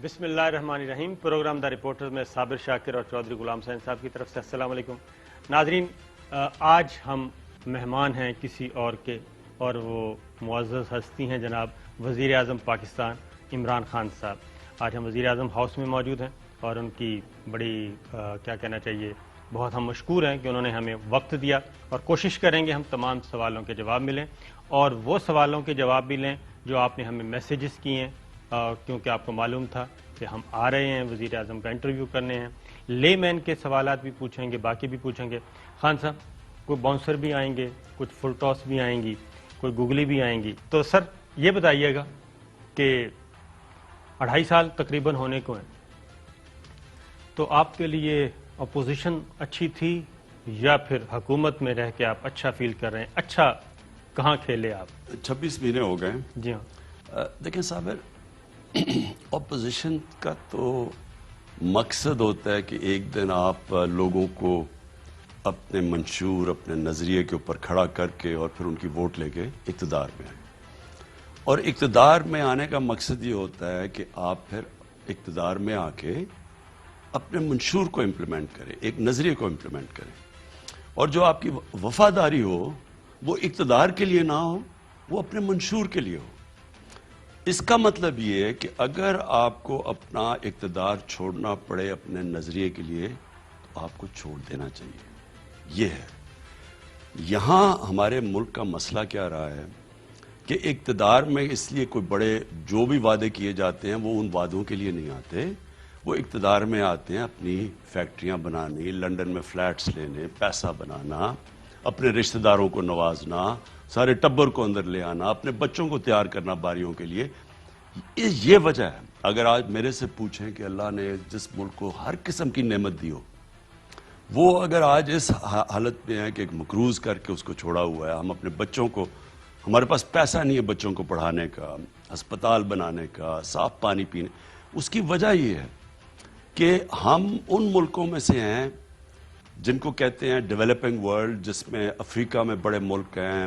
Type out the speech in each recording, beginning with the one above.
بسم اللہ الرحمن الرحیم. پروگرام دا رپورٹر میں صابر شاکر اور چودھری غلام حسین صاحب کی طرف سے السلام علیکم. ناظرین، آج ہم مہمان ہیں کسی اور کے، اور وہ معزز ہستی ہیں جناب وزیر اعظم پاکستان عمران خان صاحب. آج ہم وزیر اعظم ہاؤس میں موجود ہیں اور ان کی بڑی کیا کہنا چاہیے، بہت ہم مشکور ہیں کہ انہوں نے ہمیں وقت دیا، اور کوشش کریں گے ہم تمام سوالوں کے جواب ملیں، اور وہ سوالوں کے جواب بھی لیں جو آپ نے ہمیں میسیجز کیے ہیں، کیونکہ آپ کو معلوم تھا کہ ہم آ رہے ہیں وزیر اعظم کا انٹرویو کرنے ہیں. لے مین کے سوالات بھی پوچھیں گے، باقی بھی پوچھیں گے. خان صاحب، کوئی باؤنسر بھی آئیں گے، کچھ فل ٹاس بھی آئیں گی، کوئی گوگلی بھی آئیں گی. تو سر یہ بتائیے گا کہ 2.5 سال تقریباً ہونے کو ہیں، تو آپ کے لیے اپوزیشن اچھی تھی یا پھر حکومت میں رہ کے آپ اچھا فیل کر رہے ہیں؟ اچھا کہاں کھیلے آپ؟ 26 مہینے ہو گئے. جی ہاں. دیکھیں صابر، اپوزیشن کا تو مقصد ہوتا ہے کہ ایک دن آپ لوگوں کو اپنے منشور، اپنے نظریے کے اوپر کھڑا کر کے اور پھر ان کی ووٹ لے کے اقتدار میں آئیں. اور اقتدار میں آنے کا مقصد یہ ہوتا ہے کہ آپ پھر اقتدار میں آ کے اپنے منشور کو امپلیمنٹ کریں، ایک نظریے کو امپلیمنٹ کریں. اور جو آپ کی وفاداری ہو وہ اقتدار کے لیے نہ ہو، وہ اپنے منشور کے لیے ہو. اس کا مطلب یہ ہے کہ اگر آپ کو اپنا اقتدار چھوڑنا پڑے اپنے نظریے کے لیے تو آپ کو چھوڑ دینا چاہیے. یہ ہے یہاں ہمارے ملک کا مسئلہ کیا رہا ہے کہ اقتدار میں اس لیے کوئی بڑے جو بھی وعدے کیے جاتے ہیں وہ ان وعدوں کے لیے نہیں آتے. وہ اقتدار میں آتے ہیں اپنی فیکٹریاں بنانی، لنڈن میں فلیٹس لینے، پیسہ بنانا، اپنے رشتہ داروں کو نوازنا، سارے ٹبر کو اندر لے آنا، اپنے بچوں کو تیار کرنا باریوں کے لیے. یہ وجہ ہے. اگر آج میرے سے پوچھیں کہ اللہ نے جس ملک کو ہر قسم کی نعمت دی ہو، وہ اگر آج اس حالت میں ہے کہ ایک مقروض کر کے اس کو چھوڑا ہوا ہے، ہم اپنے بچوں کو، ہمارے پاس پیسہ نہیں ہے بچوں کو پڑھانے کا، ہسپتال بنانے کا، صاف پانی پینے، اس کی وجہ یہ ہے کہ ہم ان ملکوں میں سے ہیں جن کو کہتے ہیں ڈیولپنگ ورلڈ، جس میں افریقہ میں بڑے ملک ہیں،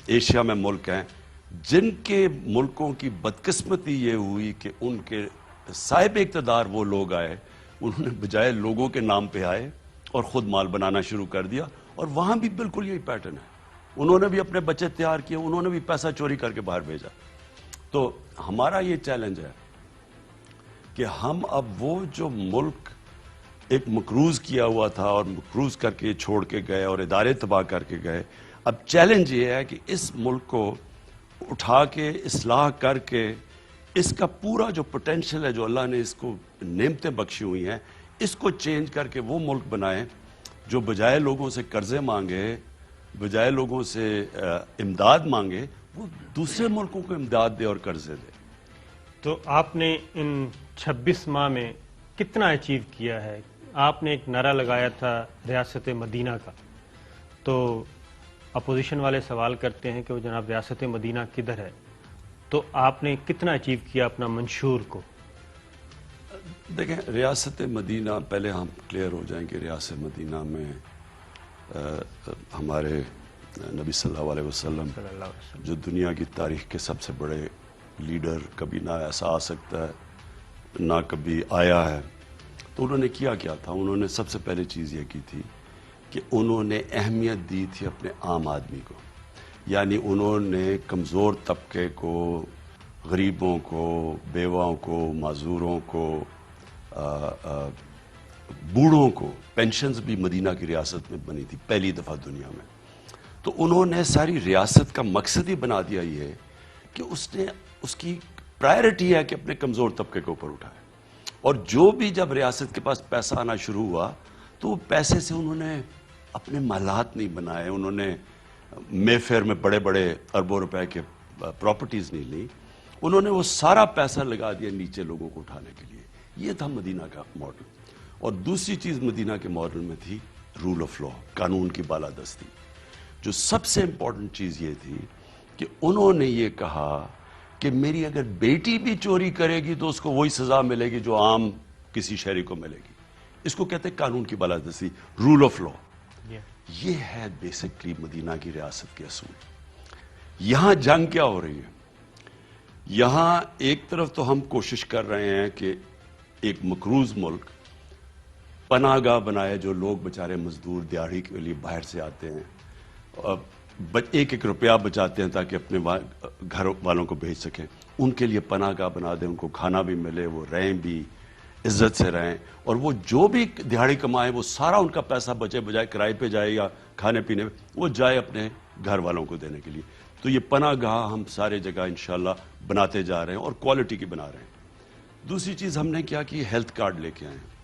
ایشیا میں ملک ہیں، جن کے ملکوں کی بدقسمتی یہ ہوئی کہ ان کے صاحب اقتدار وہ لوگ آئے، انہوں نے بجائے لوگوں کے نام پہ آئے اور خود مال بنانا شروع کر دیا. اور وہاں بھی بالکل یہی پیٹرن ہے. انہوں نے بھی اپنے بچے تیار کیے، انہوں نے بھی پیسہ چوری کر کے باہر بھیجا. تو ہمارا یہ چیلنج ہے کہ ہم اب وہ جو ملک ایک مقروض کیا ہوا تھا اور مقروض کر کے چھوڑ کے گئے اور ادارے تباہ کر کے گئے، اب چیلنج یہ ہے کہ اس ملک کو اٹھا کے اصلاح کر کے اس کا پورا جو پوٹینشل ہے، جو اللہ نے اس کو نعمتیں بخشی ہوئی ہیں، اس کو چینج کر کے وہ ملک بنائیں جو بجائے لوگوں سے قرضے مانگے، بجائے لوگوں سے امداد مانگے، وہ دوسرے ملکوں کو امداد دے اور قرضے دے. تو آپ نے ان 26 ماہ میں کتنا اچیو کیا ہے؟ آپ نے ایک نعرہ لگایا تھا ریاست مدینہ کا، تو اپوزیشن والے سوال کرتے ہیں کہ وہ جناب ریاست مدینہ کدھر ہے؟ تو آپ نے کتنا اچیو کیا اپنا منشور کو؟ دیکھیں، ریاست مدینہ، پہلے ہم کلیئر ہو جائیں کہ ریاست مدینہ میں ہمارے نبی صلی اللہ علیہ وسلم جو دنیا کی تاریخ کے سب سے بڑے لیڈر، کبھی نہ ایسا آ سکتا ہے نہ کبھی آیا ہے. تو انہوں نے کیا تھا؟ انہوں نے سب سے پہلے چیز یہ کی تھی کہ انہوں نے اہمیت دی تھی اپنے عام آدمی کو. یعنی انہوں نے کمزور طبقے کو، غریبوں کو، بیواؤں کو، معذوروں کو، بوڑھوں کو، پینشنز بھی مدینہ کی ریاست میں بنی تھی پہلی دفعہ دنیا میں. تو انہوں نے ساری ریاست کا مقصد ہی بنا دیا یہ کہ اس کی پرائرٹی ہے کہ اپنے کمزور طبقے کے اوپر اٹھائے. اور جو بھی جب ریاست کے پاس پیسہ آنا شروع ہوا تو وہ پیسے سے انہوں نے اپنے محلات نہیں بنائے، انہوں نے مے فیئر میں بڑے بڑے اربوں روپے کے پراپرٹیز نہیں لی، انہوں نے وہ سارا پیسہ لگا دیا نیچے لوگوں کو اٹھانے کے لیے. یہ تھا مدینہ کا ماڈل. اور دوسری چیز مدینہ کے ماڈل میں تھی رول آف لا، قانون کی بالادستی. جو سب سے امپورٹنٹ چیز یہ تھی کہ انہوں نے یہ کہا کہ میری اگر بیٹی بھی چوری کرے گی تو اس کو وہی سزا ملے گی جو عام کسی شہری کو ملے گی. اس کو کہتے ہیں قانون کی بالادستی، رول آف لا. یہ ہے بیسکلی مدینہ کی ریاست کے اصول. یہاں جنگ کیا ہو رہی ہے؟ یہاں ایک طرف تو ہم کوشش کر رہے ہیں کہ ایک مقروض ملک پناہ گاہ بنائے، جو لوگ بیچارے مزدور دیہڑی کے لیے باہر سے آتے ہیں، ایک ایک روپیہ بچاتے ہیں تاکہ اپنے گھر والوں کو بھیج سکیں، ان کے لیے پناہ گاہ بنا دیں، ان کو کھانا بھی ملے، وہ رہیں بھی عزت سے رہیں، اور وہ جو بھی دیہڑی کمائیں وہ سارا ان کا پیسہ بچے بجائے کرائے پہ جائے یا کھانے پینے پہ، وہ جائے اپنے گھر والوں کو دینے کے لیے۔ تو یہ پناہ گاہ ہم سارے جگہ انشاءاللہ بناتے جا رہے ہیں اور کوالٹی کی بنا رہے ہیں۔ دوسری چیز ہم نے کیا کہ ہیلتھ کارڈ لے کے آئے ہیں۔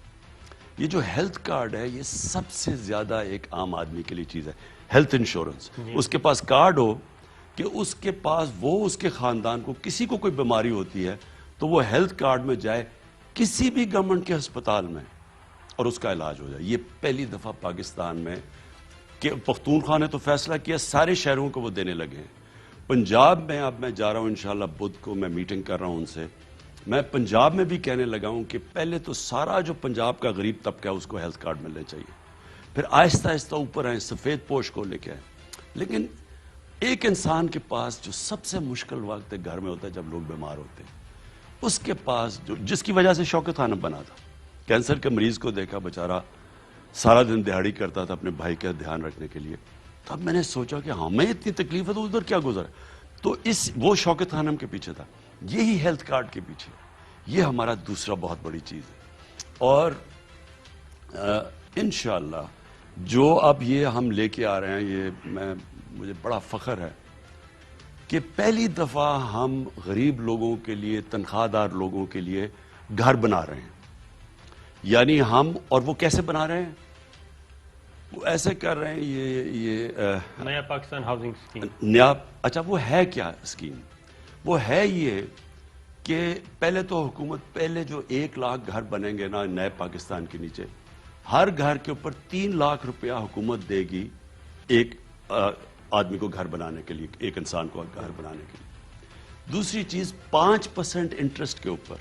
یہ جو ہیلتھ کارڈ ہے یہ سب سے زیادہ ایک عام آدمی کے لیے چیز ہے، ہیلتھ انشورنس۔ اس کے پاس کارڈ ہو کہ اس کے پاس وہ اس کے خاندان کو کسی کو کوئی بیماری ہوتی ہے تو وہ ہیلتھ کارڈ میں جائے کسی بھی گورنمنٹ کے ہسپتال میں اور اس کا علاج ہو جائے۔ یہ پہلی دفعہ پاکستان میں کہ پختونخوا نے تو فیصلہ کیا، سارے شہروں کو وہ دینے لگے ہیں۔ پنجاب میں اب میں جا رہا ہوں انشاءاللہ بدھ کو، میں میٹنگ کر رہا ہوں ان سے، میں پنجاب میں بھی کہنے لگا ہوں کہ پہلے تو سارا جو پنجاب کا غریب طبقہ ہے اس کو ہیلتھ کارڈ ملنے چاہیے، پھر آہستہ آہستہ اوپر آئیں، سفید پوش کو لے کے آئیں۔ لیکن ایک انسان کے پاس جو سب سے مشکل وقت ہے گھر میں ہوتا ہے جب لوگ بیمار ہوتے ہیں، اس کے پاس جس کی وجہ سے شوکت خانم بنا تھا، کینسر کے مریض کو دیکھا، بیچارہ سارا دن دیہڑی کرتا تھا اپنے بھائی کا دھیان رکھنے کے لیے، تب میں نے سوچا کہ ہمیں اتنی تکلیف ہے تو ادھر کیا گزرا، تو وہ شوکت خانم کے پیچھے تھا، یہی ہیلتھ کارڈ کے پیچھے، یہ ہمارا دوسرا بہت بڑی چیز ہے۔ اور انشاءاللہ جو اب یہ ہم لے کے آ رہے ہیں، یہ مجھے بڑا فخر ہے کہ پہلی دفعہ ہم غریب لوگوں کے لیے، تنخواہ دار لوگوں کے لیے گھر بنا رہے ہیں۔ یعنی ہم، اور وہ کیسے بنا رہے ہیں؟ وہ ایسے کر رہے ہیں، یہ نیا پاکستان ہاؤسنگ اسکیم، نیا، اچھا وہ ہے کیا اسکیم؟ وہ ہے یہ کہ پہلے تو حکومت، پہلے جو 1 لاکھ گھر بنیں گے نا نئے پاکستان کے نیچے، ہر گھر کے اوپر 3 لاکھ روپیہ حکومت دے گی ایک آدمی کو گھر بنانے کے لیے، ایک انسان کو گھر بنانے کے لیے۔ دوسری چیز 5% انٹرسٹ کے اوپر،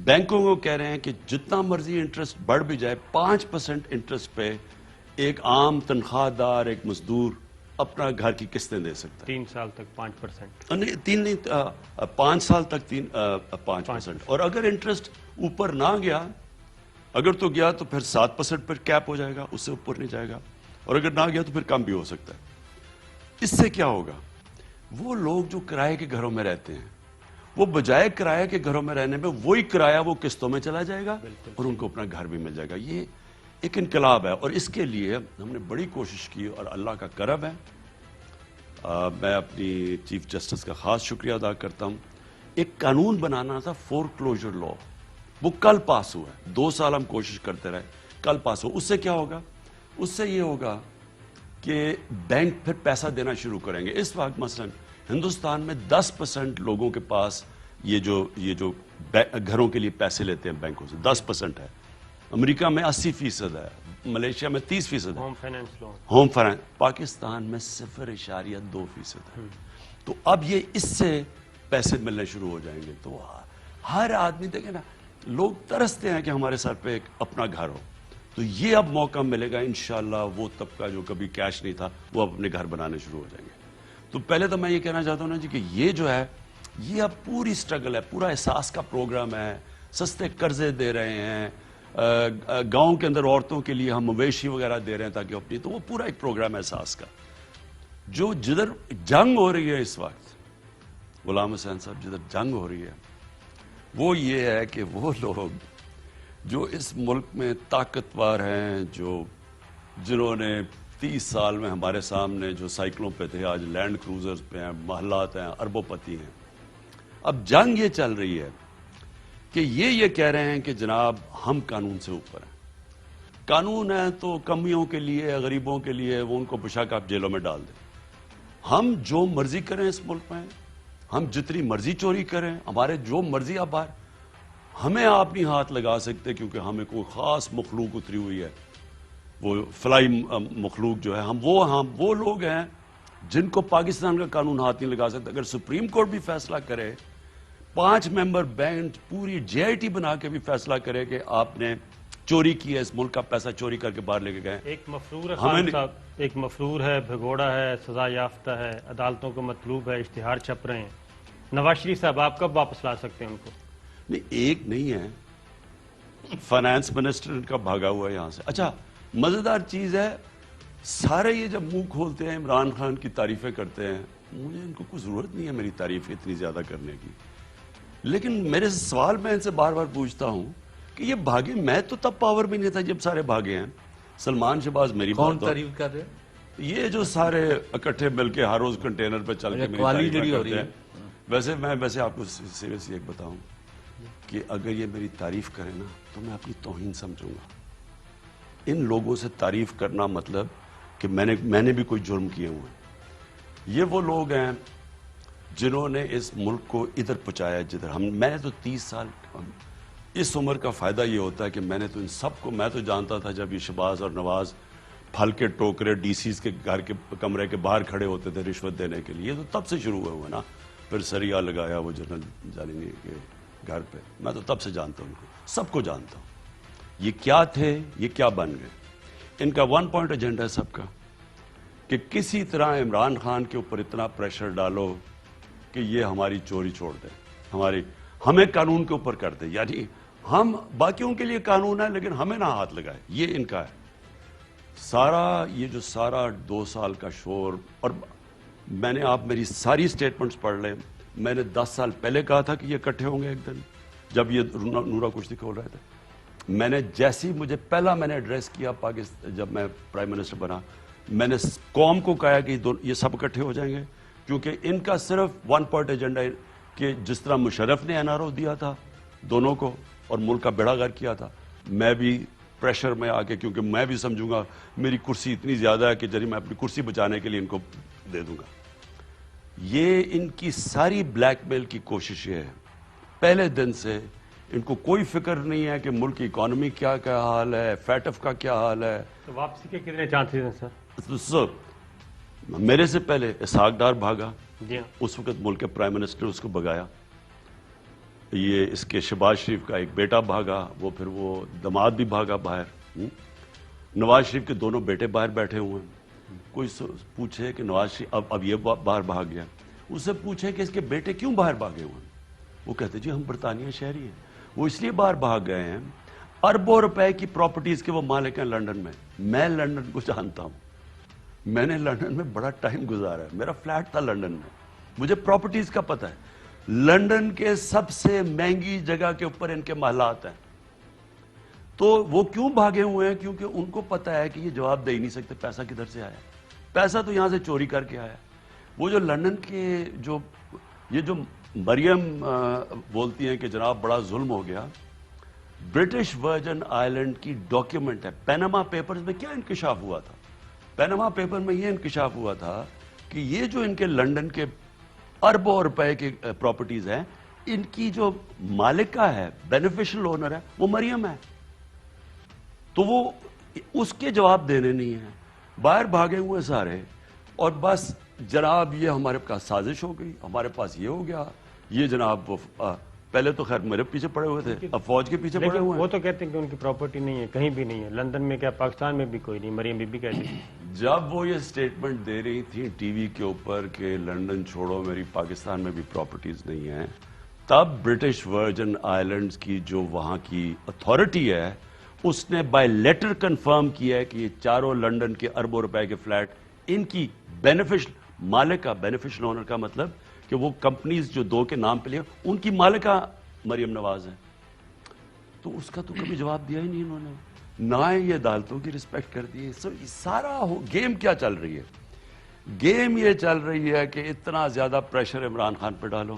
بینکوں کو کہہ رہے ہیں کہ جتنا مرضی انٹرسٹ بڑھ بھی جائے، 5% انٹرسٹ پہ ایک عام تنخواہ دار، ایک مزدور اپنا گھر کی قسطیں دے سکتا ہے۔ 3 سال تک 5%، نہیں 5 سال تک 5%، اور اگر انٹرسٹ اوپر نہ گیا، اگر تو گیا تو پھر 7% پر کیپ ہو جائے گا، اس سے اوپر نہیں جائے گا، اور اگر نہ گیا تو پھر کم بھی ہو سکتا ہے۔ اس سے کیا ہوگا؟ وہ لوگ جو کرائے کے گھروں میں رہتے ہیں، وہ بجائے کرائے کے گھروں میں رہنے میں وہی کرایہ وہ قسطوں میں چلا جائے گا اور ان کو اپنا گھر بھی مل جائے گا۔ یہ ایک انقلاب ہے، اور اس کے لیے ہم نے بڑی کوشش کی اور اللہ کا کرم ہے۔ میں اپنی چیف جسٹس کا خاص شکریہ ادا کرتا ہوں۔ ایک قانون بنانا تھا فور کلوجر لا، وہ کل پاس ہوا ہے، 2 سال ہم کوشش کرتے رہے، کل پاس ہو۔ اس سے کیا ہوگا؟ اس سے یہ ہوگا کہ بینک پھر پیسہ دینا شروع کریں گے۔ اس وقت مثلا ہندوستان میں 10% لوگوں کے پاس یہ جو گھروں کے لیے پیسے لیتے ہیں بینکوں سے 10% ہے، امریکہ میں 80% ہے، ملیشیا میں 30% ہے، home finance loan, home finance, Pakistan میں 0.2% ہے۔ تو اب یہ اس سے پیسے ملنے شروع ہو جائیں گے، تو ہر آدمی دیکھیں نا، لوگ ترستے ہیں کہ ہمارے سر پہ ایک اپنا گھر ہو، تو یہ اب موقع ملے گا انشاءاللہ۔ وہ طبقہ جو کبھی کیش نہیں تھا وہ اب اپنے گھر بنانے شروع ہو جائیں گے۔ تو پہلے تو میں یہ کہنا چاہتا ہوں نا جی کہ یہ جو ہے یہ اب پوری سٹرگل ہے، پورا احساس کا پروگرام ہے، سستے قرضے دے رہے ہیں، گاؤں کے اندر عورتوں کے لیے ہم مویشی وغیرہ دے رہے ہیں تاکہ اپنی، تو وہ پورا ایک پروگرام ہے احساس کا۔ جو جدھر جنگ ہو رہی ہے اس وقت، غلام حسین صاحب، جدھر جنگ ہو رہی ہے وہ یہ ہے کہ وہ لوگ جو اس ملک میں طاقتور ہیں، جنہوں نے 30 سال میں ہمارے سامنے جو سائیکلوں پہ تھے، آج لینڈ کروزرز پہ ہیں، محلات ہیں، اربوں پتی ہیں۔ اب جنگ یہ چل رہی ہے کہ یہ کہہ رہے ہیں کہ جناب ہم قانون سے اوپر ہیں، قانون ہے تو کمیوں کے لیے، غریبوں کے لیے وہ ان کو بشک آپ جیلوں میں ڈال دیں، ہم جو مرضی کریں اس ملک میں، ہم جتنی مرضی چوری کریں، ہمارے جو مرضی آپ باہر، ہمیں آپ نہیں ہاتھ لگا سکتے کیونکہ ہمیں کوئی خاص مخلوق اتری ہوئی ہے، وہ فلائی مخلوق جو ہے، ہم وہ لوگ ہیں جن کو پاکستان کا قانون ہاتھ نہیں لگا سکتا۔ اگر سپریم کورٹ بھی فیصلہ کرے، 5 ممبر بینچ پوری JIT بنا کے بھی فیصلہ کرے کہ آپ نے چوری کی ہے، اس ملک کا پیسہ چوری کر کے باہر لے کے گئے، ایک مفرور ہے خان صاحب، ایک مفرور ہے، بھگوڑا ہے، سزا یافتہ ہے، عدالتوں کو مطلوب ہے، اشتہار چھپ رہے ہیں، نواز شریف صاحب آپ کب واپس لا سکتے ہیں ان کو؟ نہیں، ایک نہیں ہے، فائنانس منسٹر ان کا بھاگا ہوا ہے یہاں سے. اچھا مزیدار چیز ہے، سارے یہ جب منہ کھولتے ہیں عمران خان کی تعریفیں کرتے ہیں، مجھے ان کو کوئی ضرورت نہیں ہے میری تعریف اتنی زیادہ کرنے کی، لیکن میرے سوال میں ان سے بار بار پوچھتا ہوں کہ یہ بھاگے، میں تو تب پاور میں نہیں تھا جب سارے بھاگے ہیں. سلمان شہباز میری کون بات تعریف کر رہے ہیں؟ یہ جو سارے اکٹھے مل کے ہر روز کنٹینر پہ چل کے میری قوالی تعریفیں جڑی ہو کرتے رہی ہیں. ہے. ویسے آپ کو سیریسلی ایک بتاؤں کہ اگر یہ میری تعریف کرے نا تو میں اپنی توہین سمجھوں گا. ان لوگوں سے تعریف کرنا مطلب کہ میں نے بھی کوئی جرم کیے ہوئے ہیں. یہ وہ لوگ ہیں جنہوں نے اس ملک کو ادھر پہنچایا جدھر میں نے تو 30 سال، اس عمر کا فائدہ یہ ہوتا ہے کہ میں نے تو ان سب کو، میں تو جانتا تھا جب یہ شہباز اور نواز پھل کے ٹوکرے ڈی سیز کے گھر کے کمرے کے باہر کھڑے ہوتے تھے رشوت دینے کے لیے، تو تب سے شروع ہوئے نا. پھر سریا لگایا وہ جنرل جالینی کے گھر پہ، میں تو تب سے جانتا ہوں ان کو، سب کو جانتا ہوں. یہ کیا تھے، یہ کیا بن گئے. ان کا 1 پوائنٹ ایجنڈا ہے سب کا کہ کسی طرح عمران خان کے اوپر اتنا پریشر ڈالو کہ یہ ہماری چوری چھوڑ دے، ہمیں قانون کے اوپر کر دے. یعنی ہم باقیوں کے لیے قانون ہے لیکن ہمیں نہ ہاتھ لگائے. یہ ان کا ہے سارا، یہ جو سارا 2 سال کا شور. اور میں نے، آپ میری ساری سٹیٹمنٹس پڑھ لیں، میں نے 10 سال پہلے کہا تھا کہ یہ اکٹھے ہوں گے ایک دن، جب یہ نورا کشتی کھول رہے تھے. میں نے جیسی مجھے پہلا میں نے ایڈریس کیا پاکستان، جب میں پرائم منسٹر بنا، میں نے قوم کو کہا کہ یہ سب اکٹھے ہو جائیں گے، کیونکہ ان کا صرف 1 پوائنٹ ایجنڈا ہے کہ جس طرح مشرف نے NRO دیا تھا دونوں کو اور ملک کا بیڑا غرق کیا تھا، میں بھی پریشر میں آ کے، کیونکہ میں بھی سمجھوں گا میری کرسی اتنی زیادہ ہے کہ جب میں اپنی کرسی بچانے کے لیے ان کو دے دوں گا. یہ ان کی ساری بلیک میل کی کوشش یہ ہے. پہلے دن سے ان کو کوئی فکر نہیں ہے کہ ملک کی اکانومی کیا حال ہے، فیٹف کا کیا حال ہے. تو واپسی کے کتنے چانسز ہیں سر؟ سر میرے سے پہلے اسحاق ڈار بھاگا، جی ہاں، اس وقت ملک کے پرائم منسٹر اس کو بگایا. یہ اس کے شہباز شریف کا ایک بیٹا بھاگا، پھر وہ داماد بھی بھاگا باہر. نواز شریف کے دونوں بیٹے باہر بیٹھے ہوئے ہیں. کوئی پوچھے کہ نواز شریف اب یہ باہر بھاگ گیا، اس سے پوچھے کہ اس کے بیٹے کیوں باہر بھاگے ہوئے ہیں، وہ کہتے جی ہم برطانیہ شہری ہیں. وہ اس لیے باہر بھاگ گئے ہیں، اربوں روپے کی پراپرٹیز کے وہ مالک ہیں لنڈن میں. میں لنڈن کو جانتا ہوں، میں نے لنڈن میں بڑا ٹائم گزارا ہے، میرا فلیٹ تھا لنڈن میں، مجھے پراپرٹیز کا پتہ ہے. لنڈن کے سب سے مہنگی جگہ کے اوپر ان کے محلات ہیں. تو وہ کیوں بھاگے ہوئے ہیں؟ کیونکہ ان کو پتہ ہے کہ یہ جواب دے ہی نہیں سکتے پیسہ کدھر سے آیا. پیسہ تو یہاں سے چوری کر کے آیا. وہ جو لنڈن کے یہ جو مریم بولتی ہیں کہ جناب بڑا ظلم ہو گیا، برٹش ورجن آئیلینڈ کی ڈاکیومنٹ ہے. پیناما پیپرز میں کیا انکشاف ہوا تھا؟ پیناما پیپر میں یہ انکشاف ہوا تھا کہ یہ جو ان کے لنڈن کے اربوں روپے کی پراپرٹیز ہیں، ان کی جو مالکہ ہے، بینیفیشل اونر ہے، وہ مریم ہے. تو وہ اس کے جواب دینے نہیں ہیں، باہر بھاگے ہوئے سارے. اور بس جناب یہ ہمارے پاس سازش ہو گئی، ہمارے پاس یہ ہو گیا. یہ جناب پہلے تو خیر میرے پیچھے پڑے ہوئے تھے، اب فوج کے پیچھے پڑے ہوئے ہیں. وہ تو کہتے ہیں کہ ان کی پراپرٹی نہیں ہے، کہیں بھی نہیں ہے، لندن میں کیا پاکستان میں بھی کوئی نہیں. مریم بی بی کہتی تھی جب وہ یہ سٹیٹمنٹ دے رہی تھی ٹی وی کے اوپر کہ لنڈن چھوڑو میری پاکستان میں بھی پراپرٹیز نہیں ہیں، تب برٹش ورجن آئیلینڈز کی جو وہاں کی اتھارٹی ہے اس نے بائی لیٹر کنفرم کیا ہے کہ یہ چاروں لنڈن کے اربوں روپے کے فلیٹ ان کی بینیفیشل مالکہ، بینیفیشل اونر کا مطلب کہ وہ کمپنیز جو 2 کے نام پہ لیا ان کی مالکہ مریم نواز ہے. تو اس کا تو کبھی جواب دیا ہی نہیں انہوں نے، نہ یہ عدالتوں کی رسپیکٹ کر دی. سارا گیم کیا چل رہی ہے؟ گیم یہ چل رہی ہے کہ اتنا زیادہ پریشر عمران خان پہ ڈالو.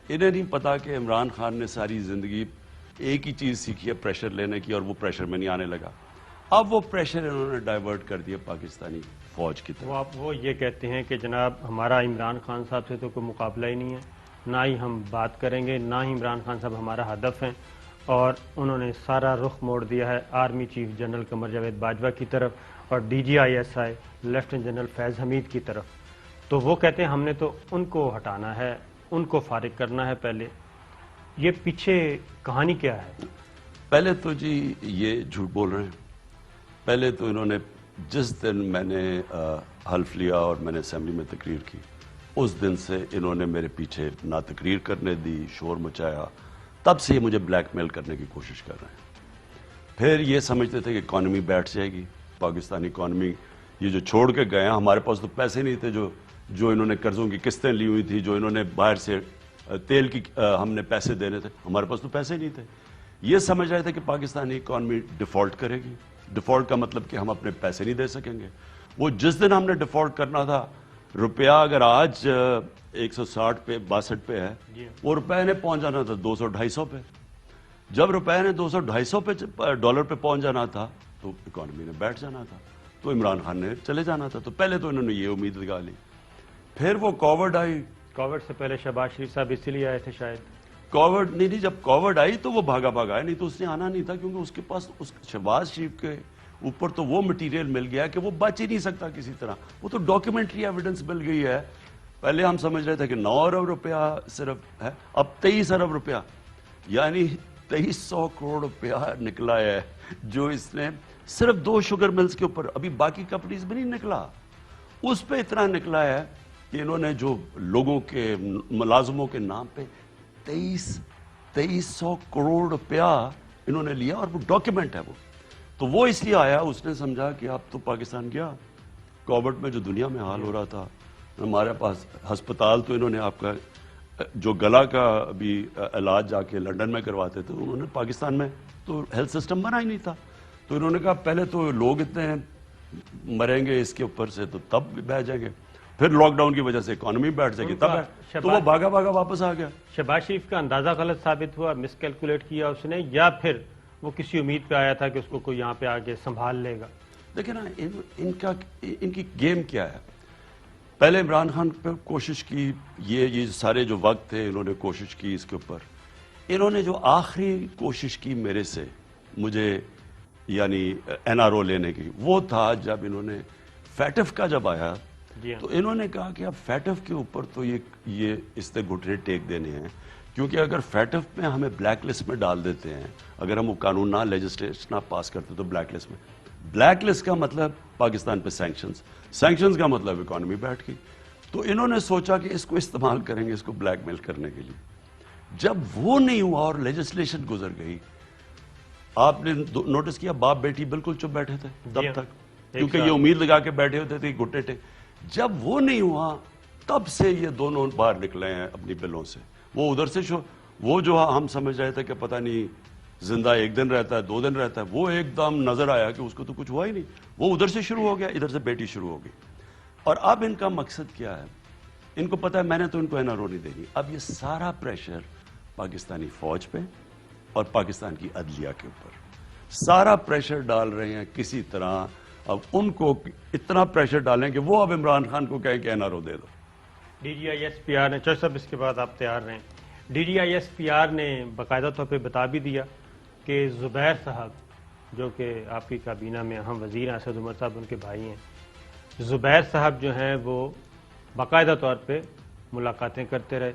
انہیں نہیں پتا کہ عمران خان نے ساری زندگی ایک ہی چیز سیکھی ہے، پریشر لینے کی، اور وہ پریشر میں نہیں آنے لگا. اب وہ پریشر انہوں نے ڈائیورٹ کر دیا پاکستانی فوج کی طرف. وہ یہ کہتے ہیں کہ جناب ہمارا عمران خان صاحب سے تو کوئی مقابلہ ہی نہیں ہے، نہ ہی ہم بات کریں گے، نہ ہی عمران خان صاحب ہمارا ہدف ہیں. اور انہوں نے سارا رخ موڑ دیا ہے army chief general Qamar Javed Bajwa کی طرف اور DGISI لیفٹیننٹ جنرل فیض حمید کی طرف. تو وہ کہتے ہیں ہم نے تو ان کو ہٹانا ہے، ان کو فارغ کرنا ہے. پہلے یہ پیچھے کہانی کیا ہے؟ پہلے تو جی یہ جھوٹ بول رہے ہیں. پہلے تو انہوں نے جس دن میں نے حلف لیا اور میں نے اسمبلی میں تقریر کی، اس دن سے انہوں نے میرے پیچھے نا تقریر کرنے دی، شور مچایا، تب سے یہ مجھے بلیک میل کرنے کی کوشش کر رہے ہیں۔ پھر یہ سمجھتے تھے کہ اکانومی بیٹھ جائے گی، پاکستانی اکانومی یہ جو چھوڑ کے گئے ہیں، ہمارے پاس تو پیسے نہیں تھے جو انہوں نے قرضوں کی قسطیں لی ہوئی تھی، جو انہوں نے باہر سے تیل کی ہم نے پیسے دینے تھے، ہمارے پاس تو پیسے نہیں تھے۔ یہ سمجھ رہے تھے کہ پاکستانی اکانومی ڈیفالٹ کرے گی، ڈیفالٹ کا مطلب کہ ہم اپنے پیسے نہیں دے سکیں گے۔ وہ جس دن ہم نے ڈیفالٹ کرنا تھا، روپیہ اگر آج 160 پہ 62 پہ ہے، وہ روپے نے پہنچ جانا تھا 200-250 پہ۔ جب روپے نے 200-250 پہ ڈالر پہ پہنچ جانا تھا تو اکانومی نے بیٹھ جانا تھا، تو عمران خان نے چلے جانا تھا۔ تو پہلے تو انہوں نے یہ امید لگا لی، پھر وہ کووڈ آئی۔ کووڈ سے پہلے شہباز شریف صاحب اسی لیے آئے تھے شاید؟ کووڈ نہیں، جب کووڈ آئی تو وہ بھاگا آیا، نہیں تو اس نے آنا نہیں تھا، کیونکہ اس کے پاس شہباز شریف کے اوپر تو وہ مٹیریل مل گیا کہ وہ بچ ہی نہیں سکتا کسی طرح، وہ تو ڈاکیومنٹری ایویڈنس مل گئی ہے۔ پہلے ہم سمجھ رہے تھے کہ 9 ارب روپیہ صرف ہے، اب 23 ارب روپیہ، یعنی 2300 کروڑ روپیہ نکلا ہے، جو اس نے صرف 2 شوگر ملز کے اوپر، ابھی باقی کمپنیز میں نہیں نکلا، اس پہ اتنا نکلا ہے کہ انہوں نے جو لوگوں کے ملازموں کے نام پہ 2300 کروڑ روپیہ انہوں نے لیا، اور وہ ڈاکیومنٹ ہے وہ۔ تو وہ اس لیے آیا، اس نے سمجھا کہ اب تو پاکستان گیا۔ کووڈ میں جو دنیا میں حال ہو رہا تھا، ہمارے پاس ہسپتال تو انہوں نے آپ کا جو گلا کا ابھی علاج جا کے لنڈن میں کرواتے تھے، انہوں نے پاکستان میں تو ہیلتھ سسٹم بنا ہی نہیں تھا۔ تو انہوں نے کہا پہلے تو لوگ اتنے مریں گے اس کے اوپر سے تو تب بہ جائیں گے، پھر لاک ڈاؤن کی وجہ سے اکانومی بیٹھ جائے گی تب ہے، تو وہ بھاگا واپس آ گیا۔ شہباز شریف کا اندازہ غلط ثابت ہوا، مس کیلکولیٹ کیا اس نے، یا پھر وہ کسی امید پہ آیا تھا کہ اس کو کوئی یہاں پہ آگے سنبھال لے گا؟ دیکھیں نا، ان کی گیم کیا ہے۔ پہلے عمران خان پہ کوشش کی، یہ سارے جو وقت تھے انہوں نے کوشش کی اس کے اوپر۔ انہوں نے جو آخری کوشش کی میرے سے، مجھے یعنی این آر او لینے کی، وہ تھا جب انہوں نے فیٹف کا جب آیا تو انہوں نے کہا کہ اب فیٹف کے اوپر تو یہ اس نے گھٹنے ٹیک دینے ہیں، کیونکہ اگر فیٹف میں ہمیں بلیک لسٹ میں ڈال دیتے ہیں، اگر ہم وہ قانون نہ لیجسلیشن نہ پاس کرتے تو بلیک لسٹ میں، بلیک لسٹ کا مطلب پاکستان پہ سینکشنز کا مطلب اکانومی بیٹھ گئی۔ تو انہوں نے سوچا کہ اس کو استعمال کریں گے، اس کو بلیک میل کرنے کے لیے۔ جب وہ نہیں ہوا اور لیجسلیشن گزر گئی، آپ نے نوٹس کیا باپ بیٹی بالکل چپ بیٹھے تھے تب تک، کیونکہ یہ امید لگا کے بیٹھے ہوتے تھے گھٹے ٹے۔ جب وہ نہیں ہوا تب سے یہ دونوں باہر نکلے ہیں اپنی بلوں سے۔ وہ ادھر سے وہ جو ہم سمجھ رہے تھے کہ پتہ نہیں زندہ 1 دن رہتا ہے 2 دن رہتا ہے، وہ ایک دم نظر آیا کہ اس کو تو کچھ ہوا ہی نہیں، وہ ادھر سے شروع ہو گیا، ادھر سے بیٹی شروع ہو گئی۔ اور اب ان کا مقصد کیا ہے؟ ان کو پتہ ہے میں نے تو ان کو این آر او نہیں دینی، اب یہ سارا پریشر پاکستانی فوج پہ اور پاکستان کی عدلیہ کے اوپر سارا پریشر ڈال رہے ہیں کسی طرح۔ اب ان کو اتنا پریشر ڈالیں کہ وہ اب عمران خان کو کہیں کہ این آر او دے دو۔ D G I S P R نے، چوہدری صاحب اس کے بعد آپ تیار رہیں، D G I S P R نے باقاعدہ طور پہ بتا بھی دیا کہ زبیر صاحب، جو کہ آپ کی کابینہ میں اہم وزیر ہیں، اسد عمر صاحب ان کے بھائی ہیں، زبیر صاحب جو ہیں وہ باقاعدہ طور پہ ملاقاتیں کرتے رہے۔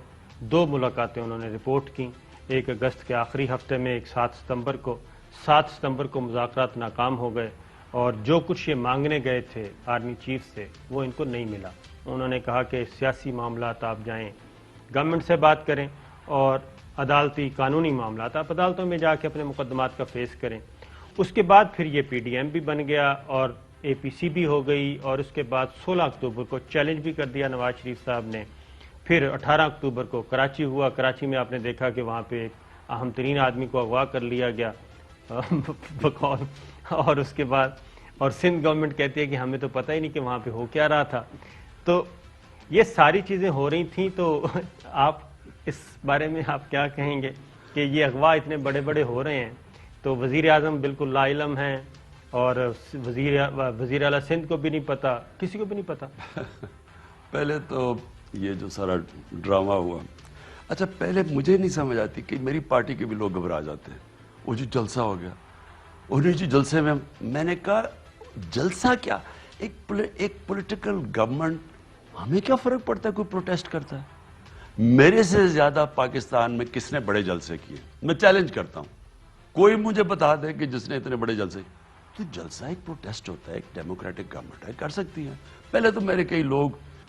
2 ملاقاتیں انہوں نے رپورٹ کی، ایک اگست کے آخری ہفتے میں، ایک 7 ستمبر کو مذاکرات ناکام ہو گئے، اور جو کچھ یہ مانگنے گئے تھے آرمی چیف سے وہ ان کو نہیں ملا۔ انہوں نے کہا کہ سیاسی معاملات آپ جائیں گورنمنٹ سے بات کریں، اور عدالتی قانونی معاملات آپ عدالتوں میں جا کے اپنے مقدمات کا فیس کریں۔ اس کے بعد پھر یہ پی ڈی ایم بھی بن گیا اور اے پی سی بھی ہو گئی، اور اس کے بعد 16 اکتوبر کو چیلنج بھی کر دیا نواز شریف صاحب نے۔ پھر 18 اکتوبر کو کراچی ہوا، کراچی میں آپ نے دیکھا کہ وہاں پہ ایک اہم ترین آدمی کو اغوا کر لیا گیا بقول، اور اس کے بعد اور سندھ گورنمنٹ کہتی ہے کہ ہمیں تو پتہ ہی نہیں کہ وہاں پہ ہو کیا رہا تھا۔ تو یہ ساری چیزیں ہو رہی تھیں، تو آپ اس بارے میں آپ کیا کہیں گے کہ یہ اغوا اتنے بڑے بڑے ہو رہے ہیں، تو وزیر اعظم بالکل لا علم ہیں، اور وزیر اعلیٰ سندھ کو بھی نہیں پتا، کسی کو بھی نہیں پتا؟ پہلے تو یہ جو سارا ڈرامہ ہوا، اچھا پہلے مجھے نہیں سمجھ آتی کہ میری پارٹی کے بھی لوگ گھبرا جاتے ہیں۔ وہ جو جلسہ ہو گیا، انہیں جو جلسے میں نے کہا جلسہ کیا، ایک پولیٹیکل گورنمنٹ، ہمیں کیا فرق پڑتا ہے کوئی پروٹیسٹ کرتا ہے؟ میرے سے زیادہ پاکستان میں کس نے بڑے جلسے کیے؟ میں چیلنج کرتا ہوں، کوئی مجھے بتا دے کہ جس نے اتنے بڑے جلسے، تو جلسہ ایک پروٹیسٹ ہوتا ہے، ایک ڈیموکریٹک گورنمنٹ ہے، کر سکتی ہے۔ پہلے تو میرے کئی لوگ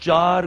4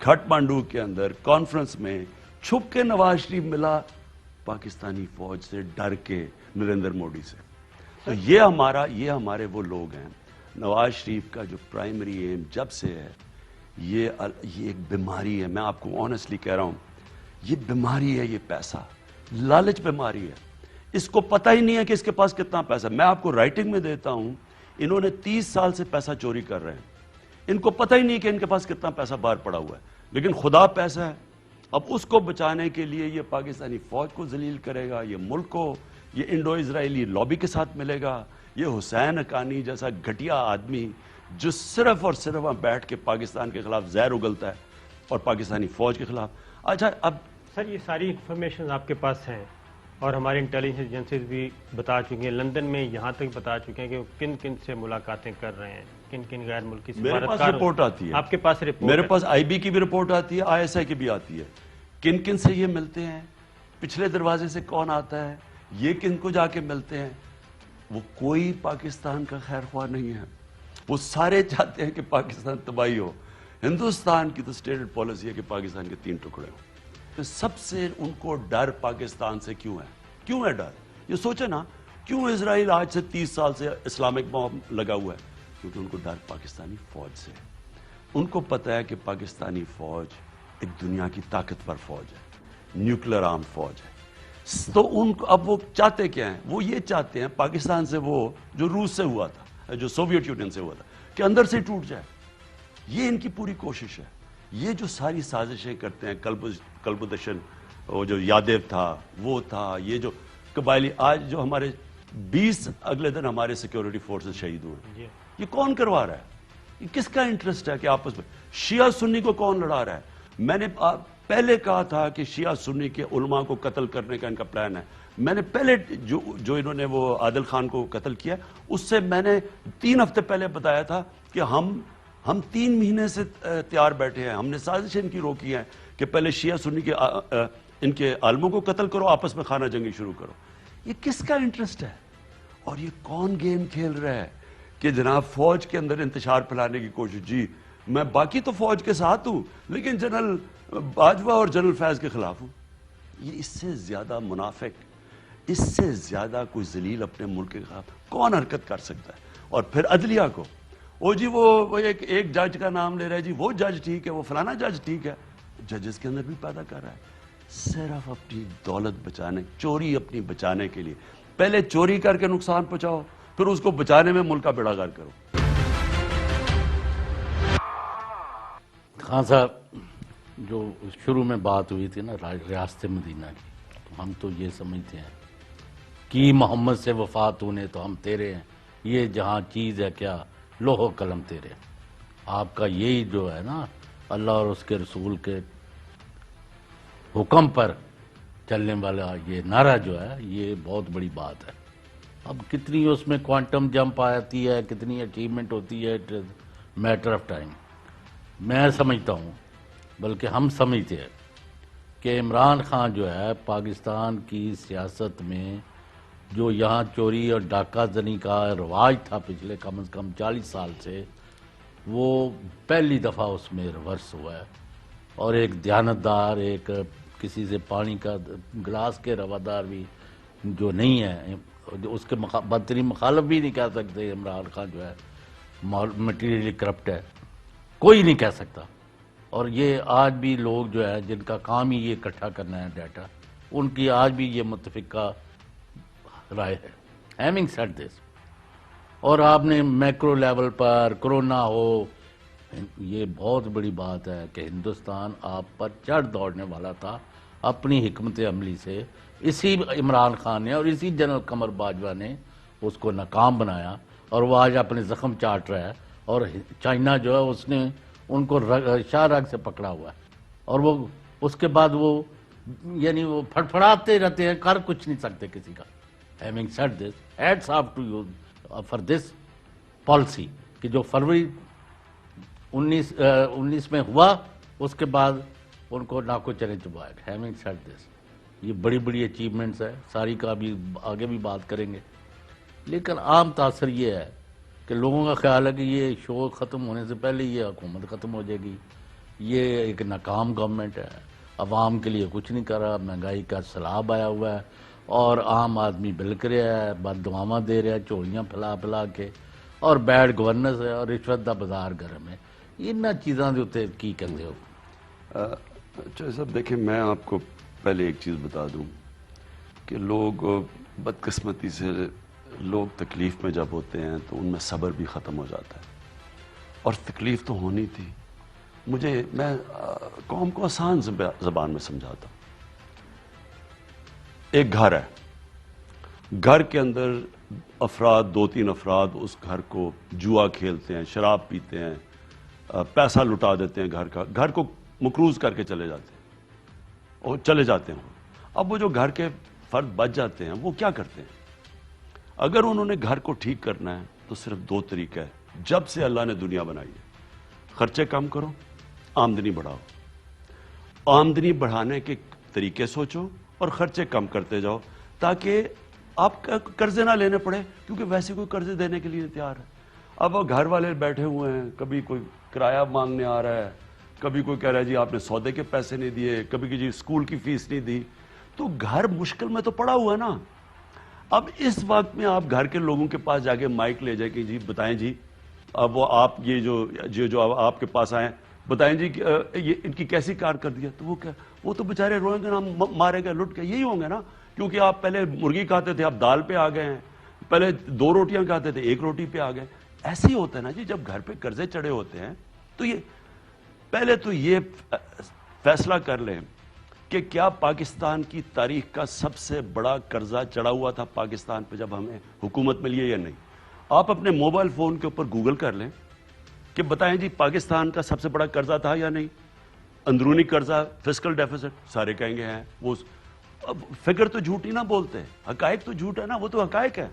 کھٹمانڈو کے اندر کانفرنس میں چھپ کے نواز شریف ملا پاکستانی فوج سے ڈر کے نریندر مودی سے. تو یہ ہمارے وہ لوگ ہیں. نواز شریف کا جو پرائمری ایم جب سے ہے یہ ایک بیماری ہے. میں آپ کو آنیسٹلی کہہ رہا ہوں یہ بیماری ہے, یہ پیسہ لالچ بیماری ہے. اس کو پتہ ہی نہیں ہے کہ اس کے پاس کتنا پیسہ. میں آپ کو رائٹنگ میں دیتا ہوں, انہوں نے 30 سال سے پیسہ چوری کر رہے ہیں. ان کو پتہ ہی نہیں کہ ان کے پاس کتنا پیسہ باہر پڑا ہوا ہے, لیکن خدا پیسہ ہے. اب اس کو بچانے کے لیے یہ پاکستانی فوج کو ذلیل کرے گا, یہ ملک کو, یہ انڈو اسرائیلی لابی کے ساتھ ملے گا, یہ حسین حقانی جیسا گھٹیا آدمی جو صرف اور صرف وہاں بیٹھ کے پاکستان کے خلاف زہر اگلتا ہے اور پاکستانی فوج کے خلاف. اچھا اب سر یہ ساری انفارمیشن آپ کے پاس ہیں اور ہماری انٹیلیجنس ایجنسیز بھی بتا چکی ہیں, لندن میں یہاں تک بتا چکے ہیں کہ وہ کن کن سے ملاقاتیں کر رہے ہیں, کن کن غیر ملکی میرے پاس رپورٹ آتی ہے. آپ کے پاس رپورٹ؟ میرے پاس آئی بی کی بھی رپورٹ آتی ہے, آئی ایس آئی کی بھی آتی ہے. کن کن سے یہ ملتے ہیں, پچھلے دروازے سے کون آتا ہے, یہ کن کو جا کے ملتے ہیں. وہ کوئی پاکستان کا خیر خواہ نہیں ہے. وہ سارے چاہتے ہیں کہ پاکستان تباہی ہو. ہندوستان کی تو اسٹیٹڈ پالیسی ہے کہ پاکستان کے 3 ٹکڑے ہوں. تو سب سے ان کو ڈر پاکستان سے کیوں ہے ڈر؟ یہ سوچے نا, کیوں اسرائیل آج سے 30 سال سے اسلامک بام لگا ہوا ہے؟ کیونکہ ان کو ڈر پاکستانی فوج سے. ان کو پتہ ہے کہ پاکستانی فوج ایک دنیا کی طاقتور فوج ہے, نیوکلیر آرم فوج ہے. تو ان کو اب وہ چاہتے کیا ہیں؟ وہ یہ چاہتے ہیں پاکستان سے وہ جو روس سے ہوا تھا, جو سوویت یونین سے ہوا تھا, کہ اندر سے ٹوٹ جائے. یہ ان کی پوری کوشش ہے. یہ جو ساری سازشیں کرتے ہیں, کلبدشن وہ جو یادیو تھا وہ تھا, یہ جو قبائلی, آج جو ہمارے 20 اگلے دن ہمارے سیکیورٹی فورسز شہید ہوئے, یہ کون کروا رہا ہے؟ یہ کس کا انٹرسٹ ہے کہ آپس میں شیعہ سنی کو کون لڑا رہا ہے؟ میں نے پہلے کہا تھا کہ شیعہ سنی کے علماء کو قتل کرنے کا ان کا پلان ہے. میں نے پہلے جو انہوں نے وہ عادل خان کو قتل کیا, اس سے میں نے 3 ہفتے پہلے بتایا تھا کہ ہم 3 مہینے سے تیار بیٹھے ہیں. ہم نے سازش ان کی روکی ہے کہ پہلے شیعہ سنی کے ان کے عالموں کو قتل کرو, آپس میں خانہ جنگی شروع کرو. یہ کس کا انٹرسٹ ہے اور یہ کون گیم کھیل رہا ہے کہ جناب فوج کے اندر انتشار پھیلانے کی کوشش؟ جی میں باقی تو فوج کے ساتھ ہوں, لیکن جنرل باجوہ اور جنرل فیض کے خلاف ہوں. یہ اس سے زیادہ منافق, اس سے زیادہ کوئی ذلیل اپنے ملک کے خلاف کون حرکت کر سکتا ہے؟ اور پھر عدلیہ کو, او جی وہ ایک جج کا نام لے رہا ہے, جی وہ جج ٹھیک ہے, وہ فلانا جج ٹھیک ہے. ججز کے اندر بھی پیدا کر رہا ہے صرف اپنی دولت بچانے, چوری اپنی بچانے کے لیے. پہلے چوری کر کے نقصان پہنچاؤ, پھر اس کو بچانے میں ملک کا بیڑا غرق کرو. خان صاحب, جو شروع میں بات ہوئی تھی نا ریاست مدینہ کی, تو ہم تو یہ سمجھتے ہیں کہ محمد سے وفات ہونے تو ہم تیرے ہیں, یہ جہاں چیز ہے کیا لوح و قلم تیرے. آپ کا یہی جو ہے نا اللہ اور اس کے رسول کے حکم پر چلنے والا یہ نعرہ جو ہے, یہ بہت بڑی بات ہے. اب کتنی اس میں کوانٹم جمپ آتی ہے, کتنی اچیومنٹ ہوتی ہے, میٹر آف ٹائم. میں سمجھتا ہوں, بلکہ ہم سمجھتے ہیں کہ عمران خان جو ہے پاکستان کی سیاست میں جو یہاں چوری اور ڈاکہ زنی کا رواج تھا پچھلے کم از کم 40 سال سے, وہ پہلی دفعہ اس میں ریورس ہوا ہے. اور ایک دیانتدار, ایک کسی سے پانی کا گلاس کے روادار بھی جو نہیں ہے, اس کے بدترین مخالف بھی نہیں کہہ سکتے عمران خان جو ہے مٹیریلی کرپٹ ہے, کوئی نہیں کہہ سکتا. اور یہ آج بھی لوگ جو ہے جن کا کام ہی یہ اکٹھا کرنا ہے ڈیٹا, ان کی آج بھی یہ متفقہ رائے ہے. ہیونگ سیڈ دس, اور آپ نے میکرو لیول پر کرونا ہو, یہ بہت بڑی بات ہے کہ ہندوستان آپ پر چڑھ دوڑنے والا تھا اپنی حکمت عملی سے. اسی عمران خان نے اور اسی جنرل قمر باجوہ نے اس کو ناکام بنایا, اور وہ آج اپنے زخم چاٹ رہا ہے. اور چائنا جو ہے اس نے ان کو شاہ راگ سے پکڑا ہوا ہے, اور وہ اس کے بعد وہ یعنی وہ پھڑپھڑاتے رہتے ہیں, کر کچھ نہیں سکتے کسی کا. Having said this, hats off to you for this policy کہ جو فروری 19 میں ہوا, اس کے بعد ان کو ناکو چنے چبایا. Having said this, یہ بڑی بڑی اچیومنٹس ہے, ساری کا بھی آگے بھی بات کریں گے. لیکن عام تاثر یہ ہے کہ لوگوں کا خیال ہے کہ یہ شو ختم ہونے سے پہلے یہ حکومت ختم ہو جائے گی, یہ ایک ناکام گورنمنٹ ہے، عوام کے لیے کچھ نہیں کر رہا، مہنگائی کا سیلاب آیا ہوا ہے اور عام آدمی بلک رہا ہے، بد دعاواں دے رہا ہے چوڑیاں پھیلا پھیلا کے، اور بیڈ گورننس ہے اور رشوت دا بازار گرم ہے. انہاں چیزاں دے اوتے کی کہندے ہو؟ چوہے صاحب دیکھیں، میں آپ کو پہلے ایک چیز بتا دوں کہ لوگ بدقسمتی سے لوگ تکلیف میں جب ہوتے ہیں تو ان میں صبر بھی ختم ہو جاتا ہے، اور تکلیف تو ہونی تھی. میں قوم کو آسان زبان میں سمجھاتا ہوں. ایک گھر ہے، گھر کے اندر افراد، 2-3 افراد اس گھر کو جوا کھیلتے ہیں، شراب پیتے ہیں، پیسہ لٹا دیتے ہیں، گھر کو مقروض کر کے چلے جاتے ہیں اور چلے جاتے ہیں. اب وہ جو گھر کے فرد بچ جاتے ہیں وہ کیا کرتے ہیں؟ اگر انہوں نے گھر کو ٹھیک کرنا ہے تو صرف 2 طریقہ ہے. جب سے اللہ نے دنیا بنائی ہے، خرچے کم کرو، آمدنی بڑھاؤ. آمدنی بڑھانے کے طریقے سوچو اور خرچے کم کرتے جاؤ تاکہ آپ قرضے نہ لینے پڑے، کیونکہ ویسے کوئی قرضے دینے کے لیے تیار ہے. اب وہ گھر والے بیٹھے ہوئے ہیں، کبھی کوئی کرایہ مانگنے آ رہا ہے، کبھی کوئی کہہ رہا ہے جی آپ نے سودے کے پیسے نہیں دیے، کبھی کہ جی اسکول کی فیس نہیں دی، تو گھر مشکل میں تو پڑا ہوا ہے نا. اب اس وقت میں آپ گھر کے لوگوں کے پاس جا کے مائک لے جائے کہ جی بتائیں جی، اب وہ آپ یہ جو آپ کے پاس آئیں بتائیں جی یہ ان کی کیسی کارکردگی ہے، تو وہ تو بیچارے روئیں گے نا، مارے گئے، لٹ گئے، یہی ہوں گے نا. کیونکہ آپ پہلے مرغی کھاتے تھے، آپ دال پہ آ گئے ہیں، پہلے 2 روٹیاں کھاتے تھے، 1 روٹی پہ آ گئے. ایسے ہی ہوتا ہے نا جی، جب گھر پہ قرضے چڑھے ہوتے ہیں تو یہ پہلے تو یہ فیصلہ کر لیں کہ کیا پاکستان کی تاریخ کا سب سے بڑا قرضہ چڑھا ہوا تھا پاکستان پہ جب ہمیں حکومت ملی ہے یا نہیں. آپ اپنے موبائل فون کے اوپر گوگل کر لیں کہ بتائیں جی پاکستان کا سب سے بڑا قرضہ تھا یا نہیں. اندرونی قرضہ، فسکل ڈیفیسٹ، سارے کہیں گے ہیں. وہ فگر تو جھوٹ ہی نہ بولتے، حقائق تو جھوٹ ہے نا، وہ تو حقائق ہے.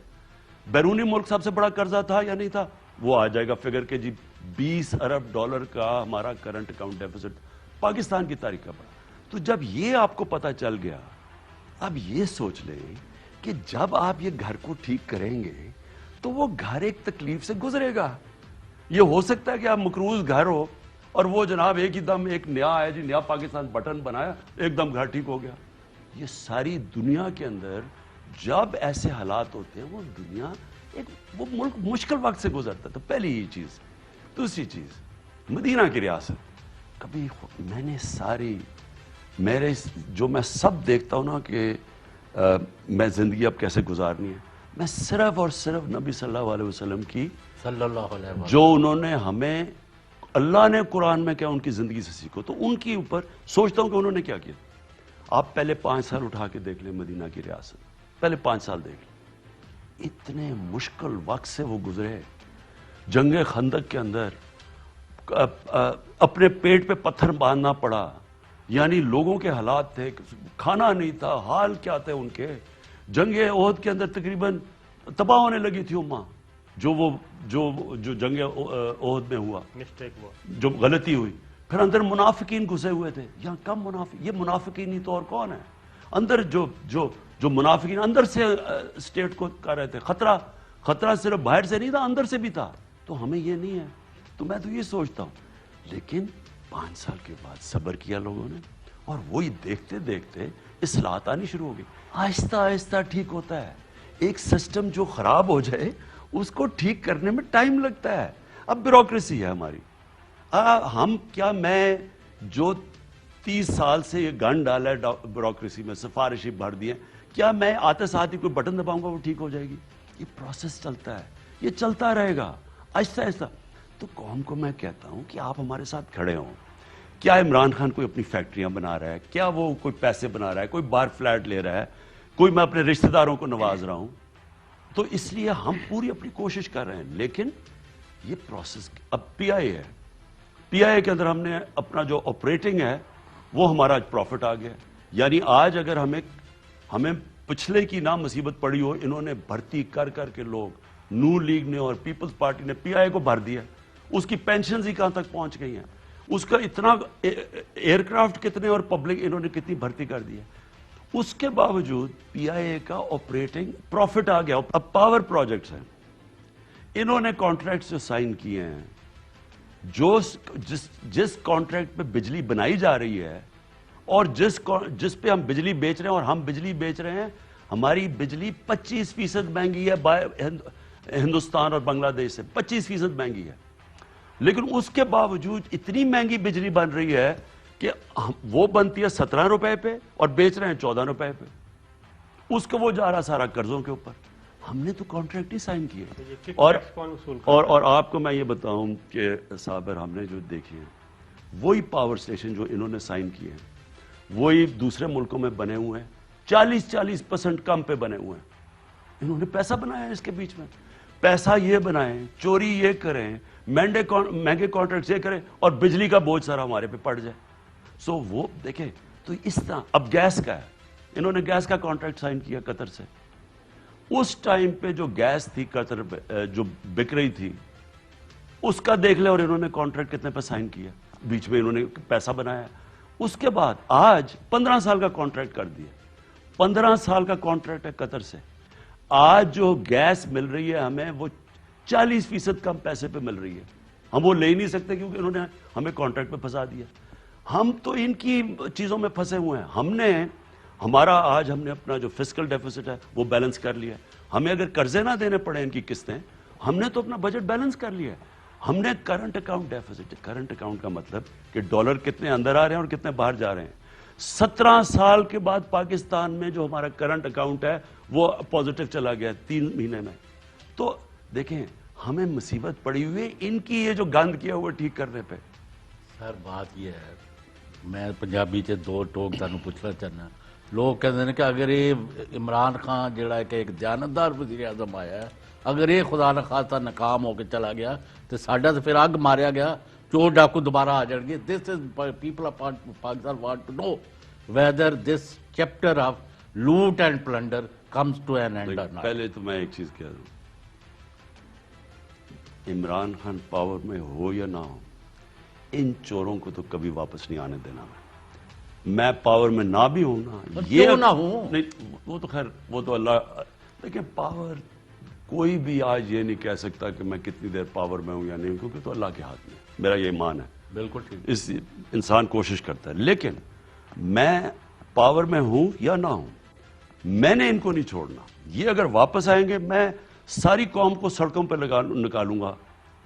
بیرونی ملک سب سے بڑا قرضہ تھا یا نہیں تھا، وہ آ جائے گا فگر کہ جی 20 ارب ڈالر کا ہمارا کرنٹ اکاؤنٹ ڈیفیسٹ پاکستان کی تاریخ کا بڑا. تو جب یہ آپ کو پتا چل گیا، اب یہ سوچ لیں کہ جب آپ یہ گھر کو ٹھیک کریں گے تو وہ گھر ایک تکلیف سے گزرے گا. یہ ہو سکتا ہے کہ آپ مقروض گھر ہو اور وہ جناب ایک ہی دم ایک نیا ہے جی، نیا پاکستان بٹن بنایا، ایک دم گھر ٹھیک ہو گیا. یہ ساری دنیا کے اندر جب ایسے حالات ہوتے ہیں، وہ دنیا وہ ملک مشکل وقت سے گزرتا ہے. تو پہلی یہ چیز. دوسری چیز، مدینہ کی ریاست، کبھی میں نے جو میں سب دیکھتا ہوں نا کہ میں زندگی اب کیسے گزارنی ہے، میں صرف اور صرف نبی صلی اللہ علیہ وسلم کی صلی اللہ علیہ وسلم جو انہوں نے ہمیں اللہ نے قرآن میں کیا ان کی زندگی سے سیکھو، تو ان کے اوپر سوچتا ہوں کہ انہوں نے کیا کیا. آپ پہلے 5 سال اٹھا کے دیکھ لیں مدینہ کی ریاست، پہلے 5 سال دیکھ لیں، اتنے مشکل وقت سے وہ گزرے. جنگ خندق کے اندر اپنے پیٹ پہ پتھر باندھنا پڑا، یعنی لوگوں کے حالات تھے، کھانا نہیں تھا، حال کیا تھے ان کے. جنگ احد کے اندر تقریباً تباہ ہونے لگی تھی امہ، جو جنگ احد میں ہوا، جو غلطی ہوئی. پھر اندر منافقین گھسے ہوئے تھے. یہاں کم منافق، یہ منافقین ہی تو اور کون ہے اندر؟ جو منافقین اندر سے اسٹیٹ کو کر رہے تھے. خطرہ صرف باہر سے نہیں تھا، اندر سے بھی تھا. تو ہمیں یہ نہیں ہے. تو میں تو یہ سوچتا ہوں، لیکن 5 سال کے بعد صبر کیا لوگوں نے، اور وہی دیکھتے دیکھتے اصلاحات آنی شروع ہو گئی. آہستہ آہستہ ٹھیک ہوتا ہے. ایک سسٹم جو خراب ہو جائے اس کو ٹھیک کرنے میں ٹائم لگتا ہے. اب بیوروکریسی ہے ہماری. میں جو 30 سال سے یہ گن ڈالا ہے بیوروکریسی میں، سفارشی بھر دی ہیں، کیا میں آتے ساتھ ہی کوئی بٹن دباؤں گا وہ ٹھیک ہو جائے گی؟ یہ پروسیس چلتا ہے، یہ چلتا رہے گا آہستہ آہستہ. تو قوم کو میں کہتا ہوں کہ آپ ہمارے ساتھ کھڑے ہوں. کیا عمران خان کوئی اپنی فیکٹریاں بنا رہا ہے؟ کیا وہ کوئی پیسے بنا رہا ہے؟ کوئی باہر فلیٹ لے رہا ہے؟ کوئی میں اپنے رشتہ داروں کو نواز رہا ہوں؟ تو اس لیے ہم پوری اپنی کوشش کر رہے ہیں. لیکن یہ پروسیس اب پی آئی ہے، پی آئی کے اندر ہم نے اپنا جو آپریٹنگ ہے وہ ہمارا پروفٹ آ گیا. یعنی آج اگر ہمیں پچھلے کی نہ مصیبت پڑی ہو، انہوں نے بھرتی کر کے لوگ، نون لیگ نے اور پیپلز پارٹی نے پی آئی کو بھر دیا. اس کی پینشنز ہی کہاں تک پہنچ گئی ہیں، اس کا اتنا ایئر کرافٹ کتنے اور پبلک انہوں نے کتنی بھرتی کر دی ہے. اس کے باوجود پی آئی اے کا آپریٹنگ پروفٹ آ گیا. اب پاور پروجیکٹس ہیں، انہوں نے کانٹریکٹس جو سائن کیے ہیں جس کانٹریکٹ پہ بجلی بنائی جا رہی ہے اور جس پہ ہم بجلی بیچ رہے ہیں، اور ہم بجلی بیچ رہے ہیں، ہماری بجلی 25% مہنگی ہے ہندوستان اور بنگلہ دیش سے، 25% مہنگی ہے. لیکن اس کے باوجود اتنی مہنگی بجلی بن رہی ہے کہ وہ بنتی ہے 17 روپے پہ اور بیچ رہے ہیں 14 روپے پہ. اس کو وہ جا رہا سارا قرضوں کے اوپر. ہم نے تو کانٹریکٹ ہی سائن کیے. اور آپ کو میں یہ بتاؤں کہ صابر، ہم نے جو دیکھے ہیں وہی پاور سٹیشن جو انہوں نے سائن کیے ہیں وہی دوسرے ملکوں میں بنے ہوئے ہیں، 40% کم پہ بنے ہوئے ہیں. انہوں نے پیسہ بنایا ہے اس کے بیچ میں. پیسہ یہ بنائیں، چوری یہ کریں، مہنگے کانٹریکٹ یہ کریں، اور بجلی کا بوجھ سارا ہمارے پہ پڑ جائے. سو وہ دیکھیں تو اس طرح. اب گیس کا ہے، انہوں نے گیس کا کانٹریکٹ سائن کیا قطر سے. اس ٹائم پہ جو گیس تھی قطر پہ جو بک رہی تھی اس کا دیکھ لیں، اور انہوں نے کانٹریکٹ کتنے پہ سائن کیا، بیچ میں انہوں نے پیسہ بنایا. اس کے بعد آج 15 سال کا کانٹریکٹ کر دیا. 15 سال کا کانٹریکٹ ہے قطر سے. آج جو گیس مل رہی ہے ہمیں وہ 40% کم پیسے پہ مل رہی ہے. ہم وہ لے ہی نہیں سکتے کیونکہ انہوں نے ہمیں کانٹریکٹ پہ پھنسا دیا. ہم تو ان کی چیزوں میں پھنسے ہوئے ہیں. آج ہم نے اپنا جو فسکل ڈیفیسٹ ہے وہ بیلنس کر لیا ہے. ہمیں اگر قرضے نہ دینے پڑے ان کی قسطیں، ہم نے تو اپنا بجٹ بیلنس کر لیا ہے. ہم نے current account deficit, current account کا مطلب کہ ڈالر کتنے اندر آ رہے ہیں اور کتنے باہر جا رہے ہیں. 17 سال کے بعد پاکستان میں جو ہمارا کرنٹ اکاؤنٹ ہے وہ پازیٹیو چلا گیا 3 مہینے میں. تو دیکھیں ہمیں مصیبت پڑی ہوئی ہے ان کی یہ جو گند کیا ہوا ٹھیک کرنے پہ. سر بات یہ ہے، میں پنجابی چ 2 ٹوک تانوں پوچھنا چاہنا. لوگ کہتے ہیں کہ اگر یہ عمران خان جڑا ہے کہ ایک دیانتدار وزیر اعظم آیا ہے، اگر یہ خدا نخواستہ ناکام ہو کے چلا گیا تو ساڈا تو پھر اگ ماریا گیا، چور ڈاکو دوبارہ آ جائیں گے. This is people of Pakistan want to know whether this chapter of loot and plunder comes to an end or not. پہلے تو میں ایک چیز کہہ دوں، عمران خان پاور میں ہو یا نہ ہو، ان چوروں کو تو کبھی واپس نہیں آنے دینا. میں پاور میں نہ بھی ہوں نا، یہ نہ ہوں نہیں، وہ تو خیر وہ تو اللہ. لیکن پاور کوئی بھی آج یہ نہیں کہہ سکتا کہ میں کتنی دیر پاور میں ہوں یا نہیں، کیونکہ تو اللہ کے ہاتھ میں. میرا یہ ایمان ہے. بالکل ٹھیک. اس انسان کوشش کرتا ہے. لیکن میں پاور میں ہوں یا نہ ہوں، میں نے ان کو نہیں چھوڑنا. یہ اگر واپس آئیں گے میں ساری قوم کو سڑکوں پہ نکالوں گا،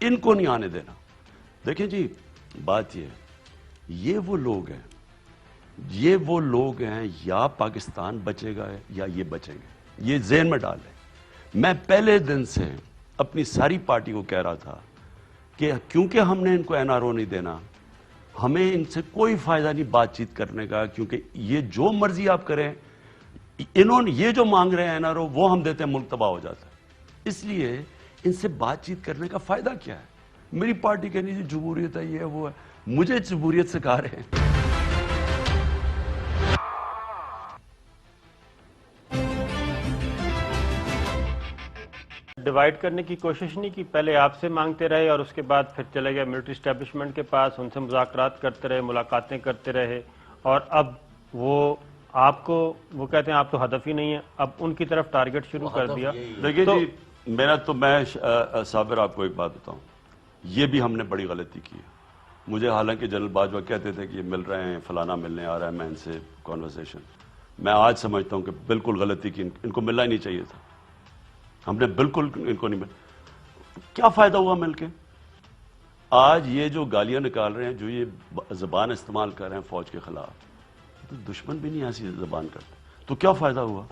ان کو نہیں آنے دینا. دیکھیں جی بات یہ ہے، یہ وہ لوگ ہیں یا پاکستان بچے گا یا یہ بچیں گے. یہ ذہن میں ڈال لیں. میں پہلے دن سے اپنی ساری پارٹی کو کہہ رہا تھا کہ کیونکہ ہم نے ان کو این آر او نہیں دینا، ہمیں ان سے کوئی فائدہ نہیں بات چیت کرنے کا، کیونکہ یہ جو مرضی آپ کریں، انہوں نے یہ جو مانگ رہے ہیں این آر او وہ ہم دیتے ہیں ملک تباہ ہو جاتا ہے. اس لیے ان سے بات چیت کرنے کا فائدہ کیا ہے؟ میری پارٹی کہنی جی جمہوریت ہے، یہ وہ ہے. مجھے جمہوریت سے کہا رہے ہیں. ڈیوائیڈ کرنے کی کوشش نہیں کی، پہلے آپ سے مانگتے رہے اور اس کے بعد پھر چلے گئے ملٹری اسٹیبلشمنٹ کے پاس، ان سے مذاکرات کرتے رہے، ملاقاتیں کرتے رہے، اور اب وہ آپ کو وہ کہتے ہیں آپ تو ہدف ہی نہیں ہے، اب ان کی طرف ٹارگٹ شروع کر دیا. دیکھیے جی میں صابر آپ کو ایک بات بتاؤں، یہ بھی ہم نے بڑی غلطی کی ہے. مجھے حالانکہ جنرل باجوہ کہتے تھے کہ یہ مل رہے ہیں، فلانا ملنے آ رہا ہے، میں ان سے کانورسیشن، میں آج سمجھتا ہوں کہ بالکل غلطی کی. ان کو ملنا ہی نہیں چاہیے تھا. ہم نے بالکل ان کو نہیں مل. کیا فائدہ ہوا مل کے؟ آج یہ جو گالیاں نکال رہے ہیں، جو یہ زبان استعمال کر رہے ہیں فوج کے خلاف، تو دشمن بھی نہیں ایسی زبان کرتے. تو کیا فائدہ ہوا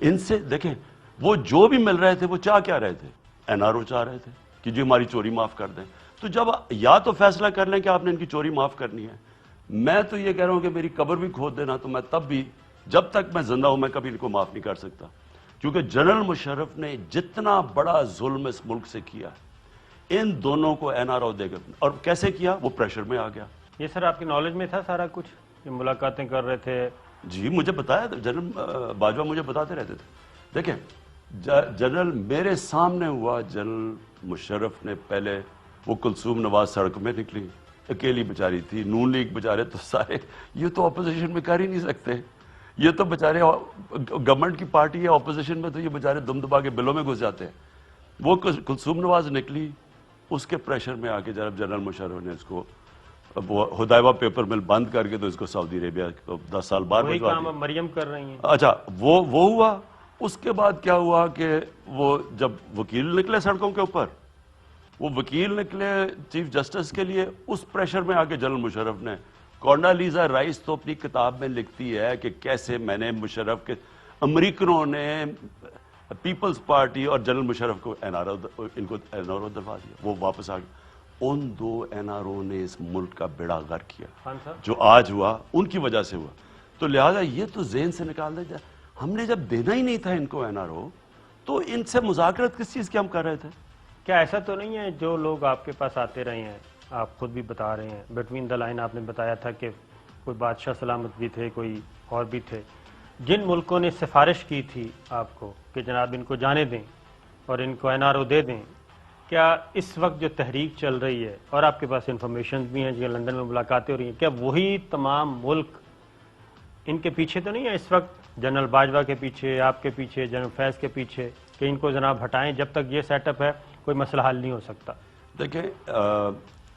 ان سے؟ دیکھیں وہ جو بھی مل رہے تھے وہ چاہ کیا رہے تھے؟ این آر او چاہ رہے تھے کہ جی ہماری چوری معاف کر دیں. تو جب یا تو فیصلہ کر لیں کہ آپ نے ان کی چوری معاف کرنی ہے. میں تو یہ کہہ رہا ہوں کہ میری قبر بھی کھود دینا، تو میں تب بھی، جب تک میں زندہ ہوں، میں کبھی ان کو معاف نہیں کر سکتا. کیونکہ جنرل مشرف نے جتنا بڑا ظلم اس ملک سے کیا، ان دونوں کو این آر او دے کر، اور کیسے کیا؟ وہ پریشر میں آ گیا. یہ سر آپ کی نالج میں تھا سارا کچھ، یہ ملاقاتیں کر رہے تھے؟ جی مجھے بتایا، جنرل باجوہ مجھے بتاتے رہتے تھے. دیکھیں جنرل میرے سامنے ہوا، جنرل مشرف نے پہلے وہ کلثوم نواز سڑک میں نکلی، اکیلی بیچاری تھی، نون لیگ بیچارے تو سارے، یہ تو اپوزیشن میں کر ہی نہیں سکتے، یہ تو بیچارے گورنمنٹ کی پارٹی ہے، اپوزیشن میں تو یہ بیچارے دم دبا کے بلوں میں گھس جاتے ہیں. وہ کلثوم نواز نکلی، اس کے پریشر میں آ کے جب جنرل مشرف نے اس کو ہدایبہ پیپر مل بند کر کے تو اس کو سعودی عربیہ کو 10 سال بعد وہی بھجوا کام دیا. اب مریم کر رہی ہیں. اچھا وہ ہوا. اس کے بعد کیا ہوا کہ وہ جب وکیل نکلے سڑکوں کے اوپر, وہ وکیل نکلے چیف جسٹس کے لیے, اس پریشر میں آ کے جنرل مشرف نے, کونڈالیزا رائس تو اپنی کتاب میں لکھتی ہے کہ کیسے میں نے مشرف کے, امریکنوں نے پیپلز پارٹی اور جنرل مشرف کو این آر او دلوا دیا, وہ واپس آ گئے. ان 2 NRO نے اس ملک کا بیڑا غرق کیا. خان صاحب جو آج ہوا ان کی وجہ سے ہوا. تو لہٰذا یہ تو ذہن سے نکال دیا جائے, ہم نے جب دینا ہی نہیں تھا ان کو NRO, تو ان سے مذاکرت کس چیز کی ہم کر رہے تھے؟ کیا ایسا تو نہیں ہے جو لوگ آپ کے پاس آتے رہے ہیں, آپ خود بھی بتا رہے ہیں, بٹوین دا لائن آپ نے بتایا تھا کہ کوئی بادشاہ سلامت بھی تھے, کوئی اور بھی تھے, جن ملکوں نے سفارش کی تھی آپ کو کہ جناب ان کو جانے دیں اور ان کو NRO دے دیں, کیا اس وقت جو تحریک چل رہی ہے, اور آپ کے پاس انفارمیشن بھی ہیں جو لندن میں ملاقاتیں ہو رہی ہیں, کیا وہی تمام ملک ان کے پیچھے تو نہیں ہے اس وقت, جنرل باجوہ کے پیچھے, آپ کے پیچھے, جنرل فیض کے پیچھے, کہ ان کو جناب ہٹائیں, جب تک یہ سیٹ اپ ہے کوئی مسئلہ حل نہیں ہو سکتا؟ دیکھیں,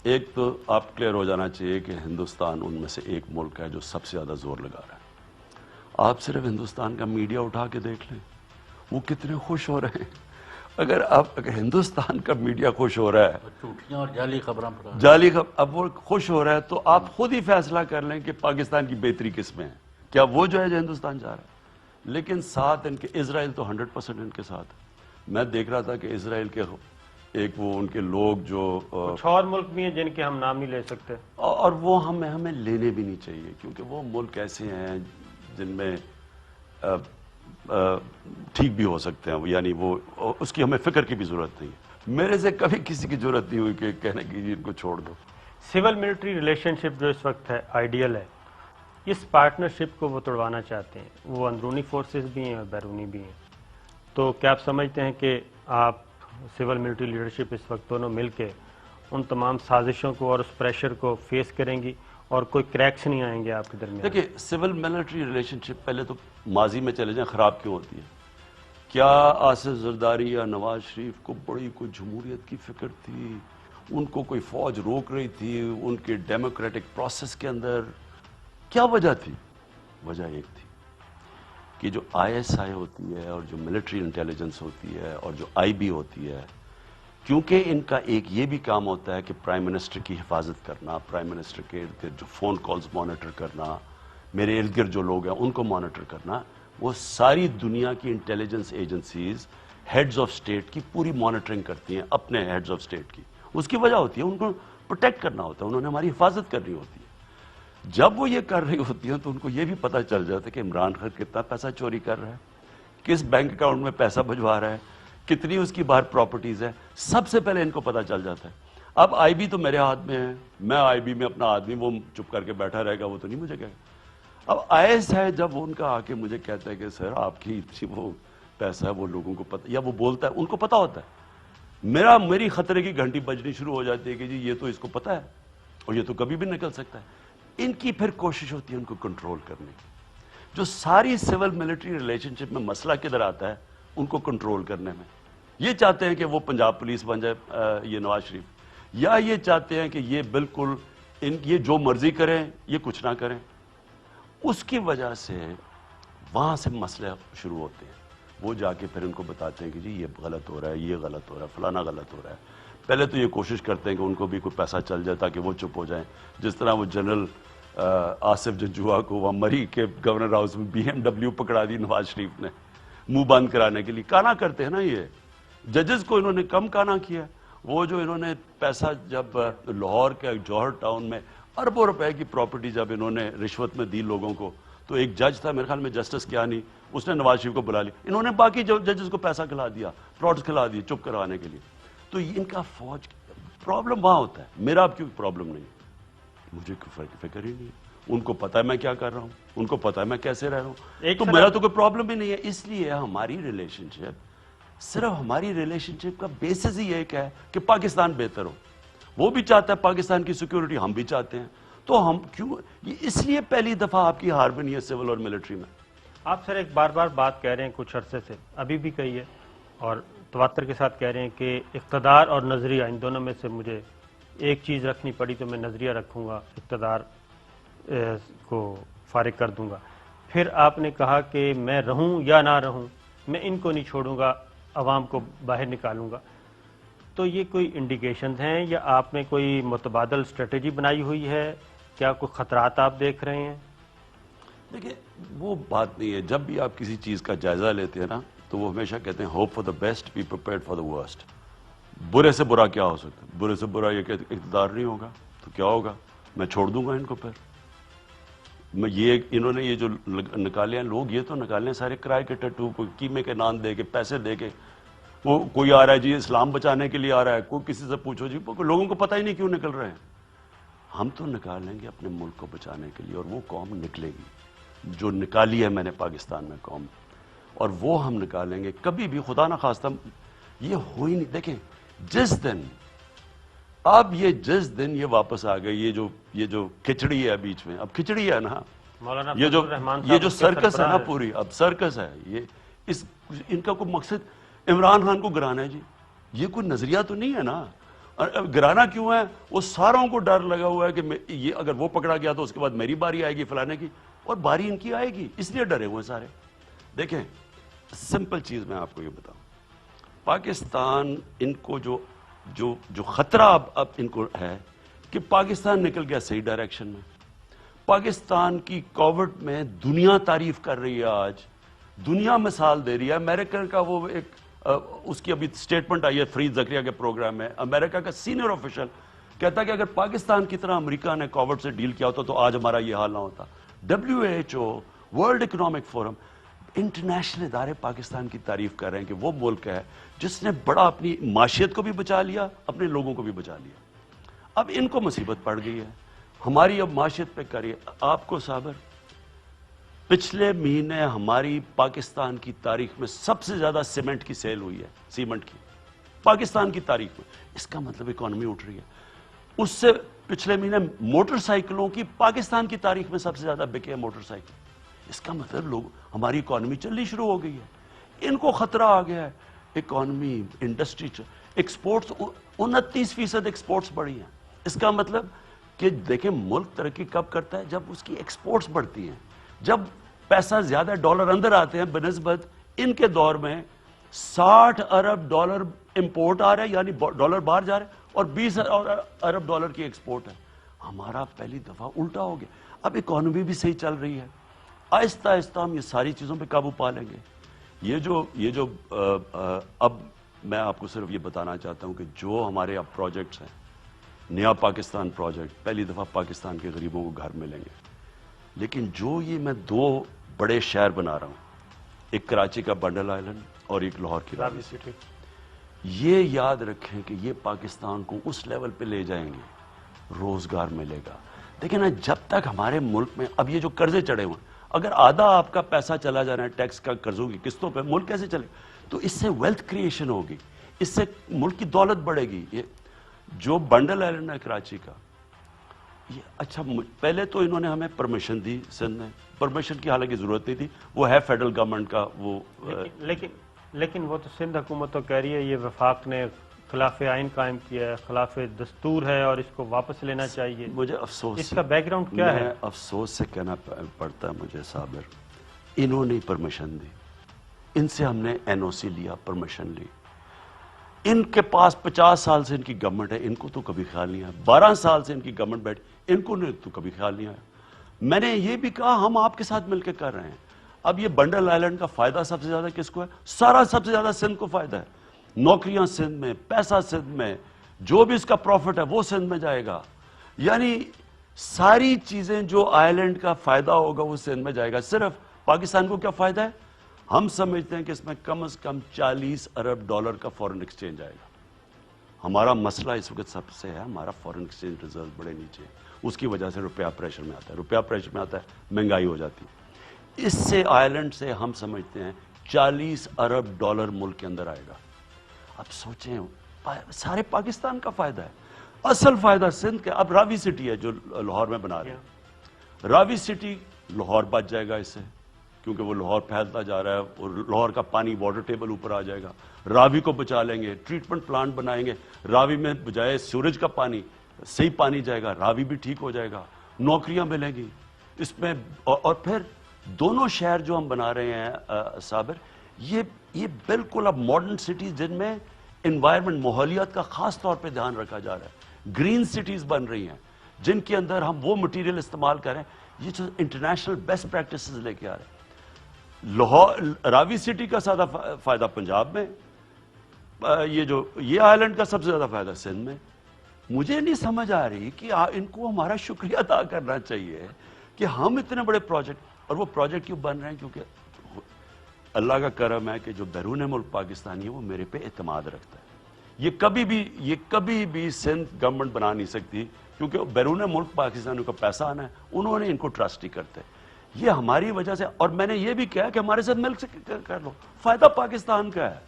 ایک تو آپ کلیئر ہو جانا چاہیے کہ ہندوستان ان میں سے ایک ملک ہے جو سب سے زیادہ زور لگا رہا ہے. آپ صرف ہندوستان کا میڈیا اٹھا کے دیکھ لیں, وہ کتنے خوش ہو رہے ہیں. اگر ہندوستان کا میڈیا خوش ہو رہا ہے, ٹوٹیاں اور جعلی خبریں اب وہ خوش ہو رہا ہے, تو آپ خود ہی فیصلہ کر لیں کہ پاکستان کی بہتری کس میں ہے. کیا وہ جو ہے جو ہندوستان جا رہا ہے؟ لیکن ساتھ ان کے اسرائیل تو 100% ان کے ساتھ ہے. میں دیکھ رہا تھا کہ اسرائیل کے ایک وہ ان کے لوگ جو کچھ اور ملک بھی ہیں جن کے ہم نام نہیں لے سکتے, اور وہ ہمیں لینے بھی نہیں چاہیے, کیونکہ وہ ملک ایسے ہیں جن میں ٹھیک بھی ہو سکتے ہیں, یعنی وہ اس کی ہمیں فکر کی بھی ضرورت نہیں ہے. میرے سے کبھی کسی کی ضرورت نہیں ہوئی کہ کہنے کی ان کو چھوڑ دو. سول ملٹری ریلیشن شپ جو اس وقت ہے آئیڈیل ہے, اس پارٹنرشپ کو وہ توڑوانا چاہتے ہیں, وہ اندرونی فورسز بھی ہیں اور بیرونی بھی ہیں. تو کیا آپ سمجھتے ہیں کہ آپ سول ملٹری لیڈرشپ اس وقت دونوں مل کے ان تمام سازشوں کو اور اس پریشر کو فیس کریں گی اور کوئی کریکس نہیں آئیں گے آپ کے درمیان؟ دیکھیں, سول ملٹری ریلیشن شپ پہلے تو ماضی میں چلے جائیں خراب کیوں ہوتی ہے؟ کیا آصف زرداری یا نواز شریف کو بڑی کوئی جمہوریت کی فکر تھی؟ ان کو کوئی فوج روک رہی تھی ان کے ڈیموکریٹک پروسیس کے اندر؟ کیا وجہ تھی؟ وجہ ایک تھی کہ جو ISI ہوتی ہے اور جو ملٹری انٹیلیجنس ہوتی ہے اور جو IB ہوتی ہے, کیونکہ ان کا ایک یہ بھی کام ہوتا ہے کہ پرائم منسٹر کی حفاظت کرنا, پرائم منسٹر کے ارد گرد جو فون کالز مانیٹر کرنا, میرے ارد گرد جو لوگ ہیں ان کو مانیٹر کرنا, وہ ساری دنیا کی intelligence agencies heads of state کی پوری مانیٹرنگ کرتی ہیں, اپنے ہیڈز آف سٹیٹ کی. اس کی وجہ ہوتی ہے ان کو پروٹیکٹ کرنا ہوتا ہے, انہوں نے ہماری حفاظت کرنی ہوتی ہے. جب وہ یہ کر رہی ہوتی ہیں تو ان کو یہ بھی پتہ چل جاتا ہے کہ عمران خان کتنا پیسہ چوری کر رہا ہے, کس بینک اکاؤنٹ میں پیسہ بھجوا رہا ہے, کتنی اس کی باہر پراپرٹیز ہے, سب سے پہلے ان کو پتہ چل جاتا ہے. اب IB تو میرے ہاتھ میں ہے, میں IB میں اپنا آدمی وہ چپ کر کے بیٹھا رہے گا, وہ تو نہیں مجھے کہے گا. اب ISI جب ان کا آ کے مجھے کہتا ہے کہ سر آپ کی وہ پیسہ ہے, وہ لوگوں کو پتہ, یا وہ بولتا ہے ان کو پتہ ہوتا ہے, میری خطرے کی گھنٹی بجنی شروع ہو جاتی ہے کہ جی یہ تو اس کو پتہ ہے اور یہ تو کبھی بھی نکل سکتا ہے. ان کی پھر کوشش ہوتی ہے ان کو کنٹرول کرنے کی. جو ساری سول ملٹری ریلیشن شپ میں مسئلہ کدھر آتا ہے, ان کو کنٹرول کرنے میں. یہ چاہتے ہیں کہ وہ پنجاب پولیس بن جائے یہ نواز شریف, یا یہ چاہتے ہیں کہ یہ بالکل یہ جو مرضی کریں, یہ کچھ نہ کریں. اس کی وجہ سے وہاں سے مسئلے شروع ہوتے ہیں. وہ جا کے پھر ان کو بتاتے ہیں کہ جی یہ غلط ہو رہا ہے, یہ غلط ہو رہا ہے, فلانا غلط ہو رہا ہے. پہلے تو یہ کوشش کرتے ہیں کہ ان کو بھی کوئی پیسہ چل جائے تاکہ وہ چپ ہو جائیں. جس طرح وہ جنرل آصف جنجوعہ کو وہاں مری کے گورنر ہاؤس میں BMW پکڑا دی نواز شریف نے منہ بند کرانے کے لیے. کانا کرتے ہیں نا یہ ججز کو, انہوں نے کم کانا کیا. وہ جو انہوں نے پیسہ جب لاہور کے جوہر ٹاؤن میں اربوں روپے کی پراپرٹی جب انہوں نے رشوت میں دی لوگوں کو, تو ایک جج تھا میرے خیال میں جسٹس کیانی, اس نے نواز شریف کو بلا لی. انہوں نے باقی ججز کو پیسہ کھلا دیا, پلاٹس کھلا دیے چپ کروانے کے لیے. تو ان کا فوج پرابلم وہاں ہوتا ہے. میرا اب کیوں پرابلم نہیں, مجھے فکر ہی نہیں. ان کو پتا ہے میں کیا کر رہا ہوں, ان کو پتا ہے میں کیسے رہ رہا ہوں, تو میرا تو کوئی پرابلم ہی نہیں ہے. اس لیے ہماری ریلیشن شپ, صرف ہماری ریلیشن شپ کا بیسس ہی ایک ہے کہ پاکستان بہتر ہو. وہ بھی چاہتا ہے پاکستان کی سیکیورٹی, ہم بھی چاہتے ہیں. تو ہم کیوں, اس لیے پہلی دفعہ آپ کی ہار بنی ہے سول اور ملٹری میں. آپ سر ایک بار بات کہہ رہے ہیں کچھ عرصے سے, ابھی بھی کہی ہے اور تواتر کے ساتھ کہہ رہے ہیں کہ اقتدار اور نظریہ ان دونوں میں سے مجھے ایک چیز رکھنی پڑی تو میں نظریہ رکھوں گا، اقتدار کو فارغ کر دوں گا. پھر آپ نے کہا کہ میں رہوں یا نہ رہوں میں ان کو نہیں چھوڑوں گا، عوام کو باہر نکالوں گا. تو یہ کوئی انڈیکیشنز ہیں یا آپ نے کوئی متبادل اسٹریٹجی بنائی ہوئی ہے؟ کیا کوئی خطرات آپ دیکھ رہے ہیں؟ دیکھیں وہ بات نہیں ہے. جب بھی آپ کسی چیز کا جائزہ لیتے ہیں نا تو وہ ہمیشہ کہتے ہیں hope for the best, be prepared for the worst. برے سے برا کیا ہو سکتا ہے؟ برے سے برا یہ کہ اقتدار نہیں ہوگا تو کیا ہوگا، میں چھوڑ دوں گا ان کو. پھر میں یہ انہوں نے یہ جو نکالے ہیں لوگ، یہ تو نکالے ہیں سارے کرائے کے ٹٹو، کوئی قیمے کے نان دے کے، پیسے دے کے. وہ کوئی آ رہا ہے جی اسلام بچانے کے لیے آ رہا ہے، کوئی کسی سے پوچھو جی لوگوں کو پتہ ہی نہیں کیوں نکل رہے ہیں. ہم تو نکالیں گے اپنے ملک کو بچانے کے لیے، اور وہ قوم نکلے گی جو نکالی ہے میں نے پاکستان میں قوم، اور وہ ہم نکالیں گے. کبھی بھی خدا نہ خواستہ یہ ہو ہی نہیں. دیکھیں جس دن اب یہ واپس آ گئی، یہ جو کھچڑی ہے بیچ میں، اب کھچڑی ہے نا، یہ جو سرکس ہے نا پوری، اب سرکس ہے یہ. ان کا کوئی مقصد عمران خان کو گرانا ہے جی، یہ کوئی نظریہ تو نہیں ہے نا. گرانا کیوں ہے؟ وہ ساروں کو ڈر لگا ہوا ہے کہ یہ اگر وہ پکڑا گیا تو اس کے بعد میری باری آئے گی فلانے کی، اور باری ان کی آئے گی، اس لیے ڈرے ہوئے سارے. دیکھیں سمپل چیز میں آپ کو یہ بتاؤں، پاکستان ان کو جو خطرہ اب ان کو ہے کہ پاکستان نکل گیا صحیح ڈائریکشن میں. پاکستان کی کووڈ میں دنیا تعریف کر رہی ہے، آج دنیا مثال دے رہی ہے. امریکہ کا وہ ایک اس کی ابھی سٹیٹمنٹ آئی ہے فرید زکریا کے پروگرام میں، امریکہ کا سینئر آفیشل کہتا ہے کہ اگر پاکستان کی طرح امریکہ نے کووڈ سے ڈیل کیا ہوتا تو آج ہمارا یہ حال نہ ہوتا. WHO، world economic forum, international ادارے پاکستان کی تعریف کر رہے ہیں کہ وہ ملک ہے جس نے بڑا اپنی معیشت کو بھی بچا لیا، اپنے لوگوں کو بھی بچا لیا. اب ان کو مصیبت پڑ گئی ہے، ہماری اب معیشت پہ کریے. آپ کو صابر پچھلے مہینے ہماری پاکستان کی تاریخ میں سب سے زیادہ سیمنٹ کی سیل ہوئی ہے، سیمنٹ کی پاکستان کی تاریخ میں. اس کا مطلب اکانومی اٹھ رہی ہے. اس سے پچھلے مہینے موٹر سائیکلوں کی پاکستان کی تاریخ میں سب سے زیادہ بکے ہیں موٹر سائیکل. اس کا مطلب لوگ ہماری اکانومی چلنی شروع ہو گئی ہے. ان کو خطرہ آ گیا ہے. اکانومی، انڈسٹری، ایکسپورٹس 29% ایکسپورٹس بڑھی ہیں. اس کا مطلب کہ دیکھیں ملک ترقی کب کرتا ہے؟ جب اس کی ایکسپورٹس بڑھتی ہیں، جب پیسہ زیادہ ڈالر اندر آتے ہیں. بنسبت ان کے دور میں 60 ارب ڈالر امپورٹ آ رہا ہے، یعنی ڈالر باہر جا رہا ہے، اور 20 ارب ڈالر کی ایکسپورٹ ہے. ہمارا پہلی دفعہ الٹا ہو گیا. اب اکانومی بھی صحیح چل رہی ہے. آہستہ آہستہ ہم یہ ساری چیزوں پہ قابو پا لیں گے. یہ جو اب میں آپ کو صرف یہ بتانا چاہتا ہوں کہ جو ہمارے اب پروجیکٹس ہیں، نیا پاکستان پروجیکٹ، پہلی دفعہ پاکستان کے غریبوں کو گھر ملیں گے. لیکن جو یہ میں 2 بڑے شہر بنا رہا ہوں، ایک کراچی کا بنڈل آئلینڈ اور ایک لاہور کی راوی سٹی، یہ یاد رکھیں کہ یہ پاکستان کو اس لیول پہ لے جائیں گے، روزگار ملے گا. دیکھیں نا، جب تک ہمارے ملک میں اب یہ جو قرضے چڑھے ہوئے ہیں، اگر آدھا آپ کا پیسہ چلا جا رہا ہے ٹیکس کا قرضوں کی قسطوں پہ، ملک کیسے چلے؟ تو اس سے ویلتھ کریشن ہوگی، اس سے ملک کی دولت بڑھے گی. یہ جو بنڈل آئلینڈ ہے کراچی کا، یہ اچھا پہلے تو انہوں نے ہمیں پرمیشن دی، سندھ نے پرمیشن کی حالانکہ ضرورت نہیں تھی، وہ ہے فیڈرل گورنمنٹ کا وہ. لیکن وہ تو سندھ حکومت تو کہہ رہی ہے یہ وفاق نے خلاف آئین قائم کیا ہے، خلاف دستور ہے اور اس کو واپس لینا چاہیے. مجھے افسوس، اس کا بیک گراؤنڈ کیا ہے؟ افسوس سے کہنا پڑتا ہے مجھے صابر، انہوں نے پرمیشن دی، ان سے ہم نے NOC لیا، پرمیشن لی. ان کے پاس 50 سال سے ان کی گورنمنٹ ہے، ان کو تو کبھی خیال نہیں آیا. 12 سال سے ان کی گورنمنٹ بیٹھی، ان کو تو کبھی خیال نہیں آیا. میں نے یہ بھی کہا ہم آپ کے ساتھ مل کے کر رہے ہیں. اب یہ بنڈل آئلینڈ کا فائدہ سب سے زیادہ کس کو ہے؟ سب سے زیادہ سندھ کو فائدہ ہے. نوکریاں سندھ میں، پیسہ سندھ میں، جو بھی اس کا پروفٹ ہے وہ سندھ میں جائے گا. یعنی ساری چیزیں جو آئلینڈ کا فائدہ ہوگا وہ سندھ میں جائے گا. صرف پاکستان کو کیا فائدہ ہے؟ ہم سمجھتے ہیں کہ اس میں کم از کم 40 ارب ڈالر کا فورن ایکسچینج آئے گا. ہمارا مسئلہ اس وقت سب سے ہے، ہمارا فورن ایکسچینج ریزرو بڑے نیچے، اس کی وجہ سے روپیہ پریشر میں آتا ہے. روپیہ پریشر میں آتا ہے، مہنگائی ہو جاتی ہے. اس سے آئلینڈ سے ہم سمجھتے ہیں 40 ارب ڈالر ملک کے اندر آئے گا. اب سوچیں، سارے پاکستان کا فائدہ ہے. اصل فائدہ سندھ کا. اب راوی سٹی ہے جو لاہور میں بنا رہے ہیں، راوی سٹی لاہور بچ جائے گا اس سے، کیونکہ وہ لاہور پھیلتا جا رہا ہے اور لاہور کا پانی واٹر ٹیبل اوپر آ جائے گا. راوی کو بچا لیں گے, ٹریٹمنٹ پلانٹ بنائیں گے, راوی میں بجائے سیوریج کا پانی صحیح پانی جائے گا, راوی بھی ٹھیک ہو جائے گا, نوکریاں ملیں گی اس میں. اور پھر دونوں شہر جو ہم بنا رہے ہیں صابر, یہ بالکل اب ماڈرن سٹیز جن میں انوائرمنٹ ماحولیات کا خاص طور پہ دھیان رکھا جا رہا ہے, گرین سٹیز بن رہی ہیں جن کے اندر ہم وہ مٹیریل استعمال کریں, یہ جو انٹرنیشنل بیسٹ پریکٹسز لے کے آ رہے ہیں. لاہور راوی سٹی کا زیادہ فائدہ پنجاب میں, یہ آئلینڈ کا سب سے زیادہ فائدہ سندھ میں. مجھے نہیں سمجھ آ رہی کہ ان کو ہمارا شکریہ ادا کرنا چاہیے کہ ہم اتنے بڑے پروجیکٹ, اور وہ پروجیکٹ کیوں بن رہے ہیں, کیونکہ اللہ کا کرم ہے کہ جو بیرون ملک پاکستانی ہے وہ میرے پہ اعتماد رکھتا ہے. یہ کبھی بھی سندھ گورنمنٹ بنا نہیں سکتی, کیونکہ بیرون ملک پاکستانیوں کا پیسہ آنا ہے, انہوں نے ان کو ٹرسٹ نہیں کرتے. یہ ہماری وجہ سے, اور میں نے یہ بھی کہا کہ ہمارے ساتھ مل سے کر لو, فائدہ پاکستان کا ہے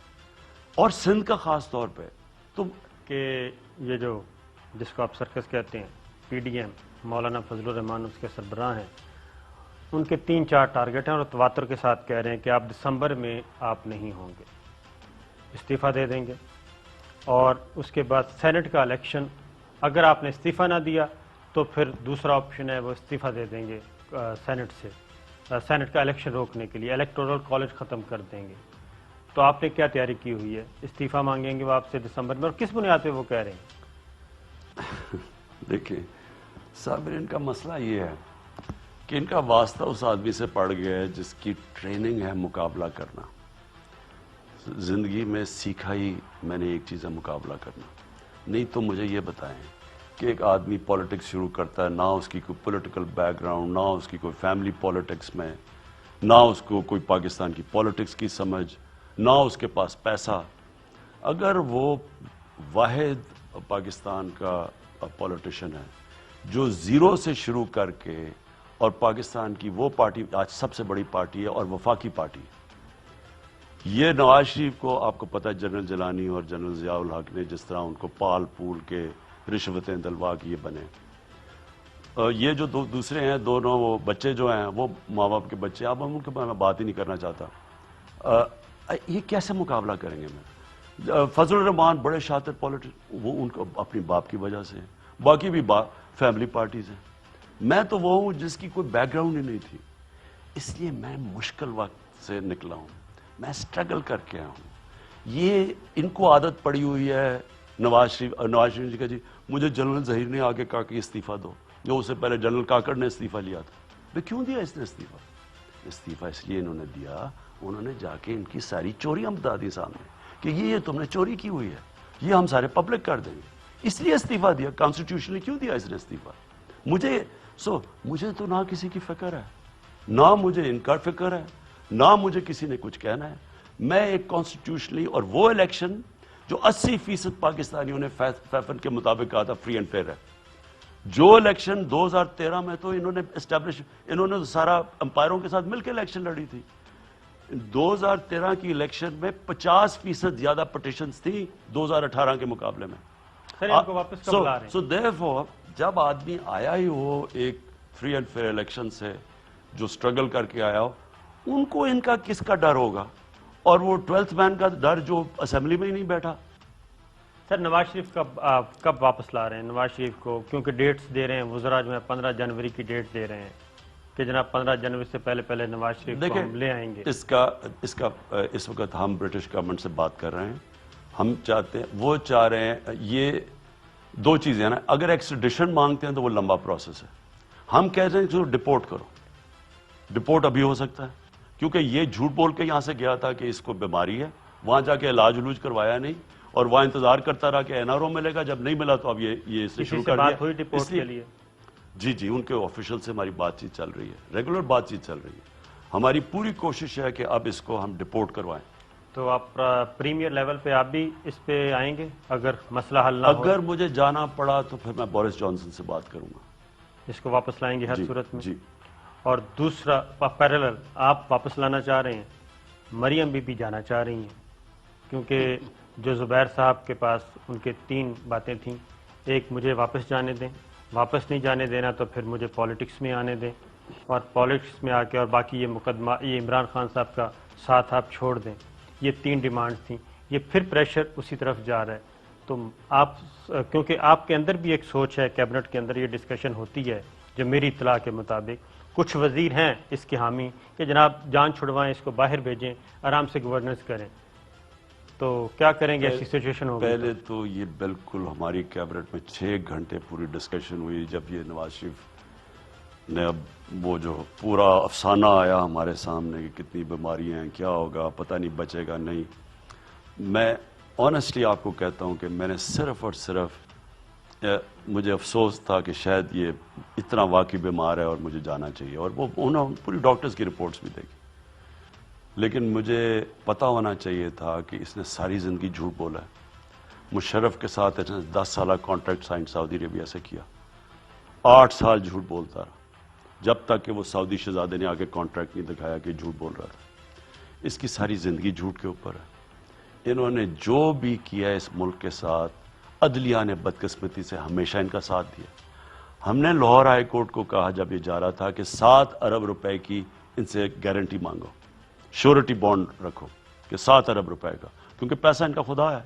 اور سندھ کا خاص طور پہ. تو کہ یہ جو جس کو آپ سرکس کہتے ہیں, پی ڈی ایم مولانا فضل الرحمان اس کے سربراہ ہیں, ان کے 3-4 ٹارگٹ ہیں اور تواتر کے ساتھ کہہ رہے ہیں کہ آپ دسمبر میں آپ نہیں ہوں گے, استعفیٰ دے دیں گے, اور اس کے بعد سینٹ کا الیکشن, اگر آپ نے استعفیٰ نہ دیا تو پھر دوسرا آپشن ہے وہ استعفیٰ دے دیں گے سینٹ سے, سینٹ کا الیکشن روکنے کے لیے الیکٹورل کالج ختم کر دیں گے. تو آپ نے کیا تیاری کی ہوئی ہے؟ استعفیٰ مانگیں گے وہ آپ سے دسمبر میں, اور کس بنیاد پہ وہ کہہ رہے ہیں؟ دیکھیں صابر, ان کا مسئلہ یہ ہے کہ ان کا واسطہ اس آدمی سے پڑ گیا ہے جس کی ٹریننگ ہے مقابلہ کرنا. زندگی میں سیکھا ہی میں نے ایک چیز ہے, مقابلہ کرنا. نہیں تو مجھے یہ بتائیں کہ ایک آدمی پولیٹکس شروع کرتا ہے, نہ اس کی کوئی پولیٹیکل بیک گراؤنڈ, نہ اس کی کوئی فیملی پولیٹکس میں, نہ اس کو کوئی پاکستان کی پولیٹکس کی سمجھ, نہ اس کے پاس پیسہ. اگر وہ واحد پاکستان کا پولیٹیشین ہے جو زیرو سے شروع کر کے, اور پاکستان کی وہ پارٹی آج سب سے بڑی پارٹی ہے اور وفاقی پارٹی ہے. یہ نواز شریف کو آپ کو پتہ ہے جنرل جیلانی اور جنرل ضیاء الحق نے جس طرح ان کو پال پول کے رشوتیں دلوا کے یہ بنے. یہ جو دوسرے ہیں دونوں, وہ بچے جو ہیں وہ ماں باپ کے بچے, اب ان کے بارے میں بات ہی نہیں کرنا چاہتا. یہ کیسے مقابلہ کریں گے؟ میں فضل الرحمان بڑے شاطر پولیٹیشین, وہ ان کو اپنی باپ کی وجہ سے, باقی بھی فیملی پارٹیز ہیں. میں تو وہ ہوں جس کی کوئی بیک گراؤنڈ ہی نہیں تھی, اس لیے میں مشکل وقت سے نکلا ہوں, میں سٹرگل کر کے آیا ہوں. یہ ان کو عادت پڑی ہوئی ہے نواز شریف جی کا, جی مجھے جنرل ظہیر نے آگے کہا کہ استعفیٰ دو, جو اس سے پہلے جنرل کاکڑ نے استعفیٰ لیا تھا. بھئی کیوں دیا اس نے استعفیٰ اس لیے انہوں نے دیا, انہوں نے جا کے ان کی ساری چوریاں بتا دی سامنے کہ یہ تم نے چوری کی ہوئی ہے, یہ ہم سارے پبلک کر دیں گے, اس لیے استعفیٰ دیا. کانسٹیٹیوشنلی کیوں دیا اس نے استعفیٰ؟ مجھے تو نہ کسی کی فکر ہے, نہ مجھے ان کا فکر ہے, نہ مجھے کسی نے کچھ کہنا ہے. میں ایک کانسٹیٹیوشنلی, اور وہ الیکشن جو 80% پاکستانیوں نے فیفن کے مطابق کہا تھا فری اینڈ فیئر ہے, جو الیکشن 2013 میں تو انہوں نے سارا امپائروں کے ساتھ مل کے الیکشن لڑی تھی. 2013 کی الیکشن میں 50% زیادہ پٹیشنز تھی 2018 کے مقابلے میں. سر ان کو واپس کب لا رہے ہیں؟ سو therefore جب آدمی آیا ہی ہو ایک فری اینڈ فیئر الیکشن سے, جو سٹرگل کر کے آیا ہو, ان کو ان کا کس کا ڈر ہوگا؟ اور وہ 12th مین کا ڈر جو اسمبلی میں ہی نہیں بیٹھا. سر نواز شریف کب واپس لا رہے ہیں نواز شریف کو؟ کیونکہ ڈیٹس دے رہے ہیں وزراء جو ہے 15 جنوری کی ڈیٹ دے رہے ہیں کہ جناب 15 جنوری سے پہلے نواز شریف کو ہم لے آئیں گے. اس وقت ہم برٹش گورنمنٹ سے بات کر رہے ہیں, ہم چاہتے ہیں, وہ چاہ رہے ہیں, یہ دو چیزیں ہیں نا, اگر ایکسٹریڈیشن مانگتے ہیں تو وہ لمبا پروسیس ہے. ہم کہتے ہیں کہ ڈپورٹ کرو, ڈپورٹ ابھی ہو سکتا ہے کیونکہ یہ جھوٹ بول کے یہاں سے گیا تھا کہ اس کو بیماری ہے, وہاں جا کے علاج کروایا نہیں, اور وہاں انتظار کرتا رہا کہ این آر او ملے گا, جب نہیں ملا تو اب یہ اس نے شروع کر دیا. بات ہوئی ڈپورٹ کے لیے؟ جی ان کے آفیشل سے ہماری بات چیت چل رہی ہے, ریگولر بات چیت چل رہی ہے. ہماری پوری کوشش ہے کہ اب اس کو ہم ڈپورٹ کروائیں. تو آپ پریمیئر لیول پہ آپ بھی اس پہ آئیں گے اگر مسئلہ حل نہ ہو؟ اگر مجھے جانا پڑا تو پھر میں بورس جانسن سے بات کروں گا. اس کو واپس لائیں گے ہر صورت میں؟ جی. اور دوسرا پیرالل آپ واپس لانا چاہ رہے ہیں, مریم بی جانا چاہ رہی ہیں, کیونکہ جو زبیر صاحب کے پاس ان کے 3 باتیں تھیں, ایک مجھے واپس جانے دیں, واپس نہیں جانے دینا تو پھر مجھے پالیٹکس میں آنے دیں, اور پالیٹکس میں آ کے اور باقی یہ مقدمہ یہ عمران خان صاحب کا ساتھ آپ چھوڑ دیں، یہ 3 ڈیمانڈز تھیں، یہ پھر پریشر اسی طرف جا رہا ہے. تو آپ کیونکہ آپ کے اندر بھی ایک سوچ ہے، کیبنٹ کے اندر یہ ڈسکشن ہوتی ہے جو میری اطلاع کے مطابق کچھ وزیر ہیں اس کے حامی کہ جناب جان چھڑوائیں، اس کو باہر بھیجیں، آرام سے گورننس کریں. تو کیا کریں گے ایسی سچویشن ہوگی؟ پہلے تو یہ بالکل ہماری کیبنٹ میں 6 گھنٹے پوری ڈسکشن ہوئی جب یہ نواز شریف نے اب وہ جو پورا افسانہ آیا ہمارے سامنے کہ کتنی بیماریاں ہیں، کیا ہوگا، پتہ نہیں بچے گا نہیں. میں آنیسٹلی آپ کو کہتا ہوں کہ میں نے صرف اور صرف مجھے افسوس تھا کہ شاید یہ اتنا واقعی بیمار ہے اور مجھے جانا چاہیے، اور وہ انہوں نے پوری ڈاکٹرز کی رپورٹس بھی دیکھی. لیکن مجھے پتہ ہونا چاہیے تھا کہ اس نے ساری زندگی جھوٹ بولا ہے. مشرف کے ساتھ 10 سالہ کانٹریکٹ سائن سعودی عربیہ سے کیا، 8 سال جھوٹ بولتا رہا جب تک کہ وہ سعودی شہزادے نے آگے کانٹریکٹ نہیں دکھایا کہ جھوٹ بول رہا تھا. اس کی ساری زندگی جھوٹ کے اوپر ہے. انہوں نے جو بھی کیا اس ملک کے ساتھ، عدلیہ نے بدقسمتی سے ہمیشہ ان کا ساتھ دیا. ہم نے لاہور ہائی کورٹ کو کہا جب یہ جا رہا تھا کہ 7 ارب روپے کی ان سے گارنٹی مانگو، شورٹی بانڈ رکھو کہ 7 ارب روپے کا، کیونکہ پیسہ ان کا خدا ہے.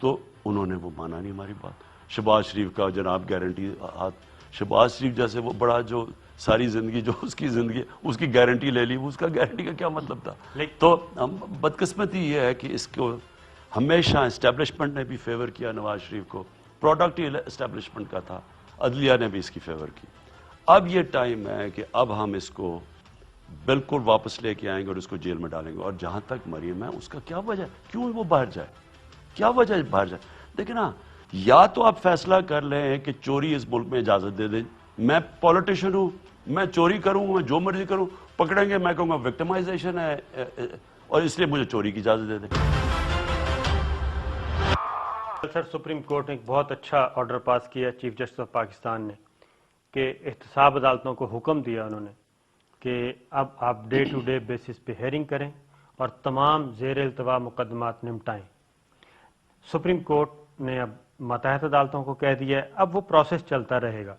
تو انہوں نے وہ مانا نہیں ہماری بات. شہباز شریف کا جناب گارنٹی ہاتھ، شہباز شریف جیسے وہ بڑا جو ساری زندگی جو اس کی زندگی اس کی گارنٹی لے لی، اس کا گارنٹی کا کیا مطلب تھا؟ تو بدقسمتی یہ ہے کہ اس کو ہمیشہ اسٹیبلشمنٹ نے بھی فیور کیا نواز شریف کو، پروڈکٹ ہی اسٹیبلشمنٹ کا تھا، عدلیہ نے بھی اس کی فیور کی. اب یہ ٹائم ہے کہ اب ہم اس کو بالکل واپس لے کے آئیں گے اور اس کو جیل میں ڈالیں گے. اور جہاں تک مریم ہے، اس کا کیا وجہ ہے کیوں وہ باہر جائے؟ کیا وجہ ہے باہر جائے؟ دیکھیں نا، یا تو آپ فیصلہ کر لیں کہ چوری اس ملک میں اجازت دے دیں. میں پولیٹیشین ہوں، میں چوری کروں، میں جو مرضی کروں، پکڑیں گے میں کہوں گا وکٹمائزیشن ہے اور اس لیے مجھے چوری کی اجازت دے دیں. سر، سپریم کورٹ نے ایک بہت اچھا آرڈر پاس کیا چیف جسٹس آف پاکستان نے کہ احتساب عدالتوں کو حکم دیا انہوں نے کہ اب آپ ڈے ٹو ڈے بیسس پہ ہیئرنگ کریں اور تمام زیر التوا مقدمات نمٹائیں. سپریم کورٹ نے اب ماتحت عدالتوں کو کہہ دیا ہے اب وہ پروسیس چلتا رہے گا.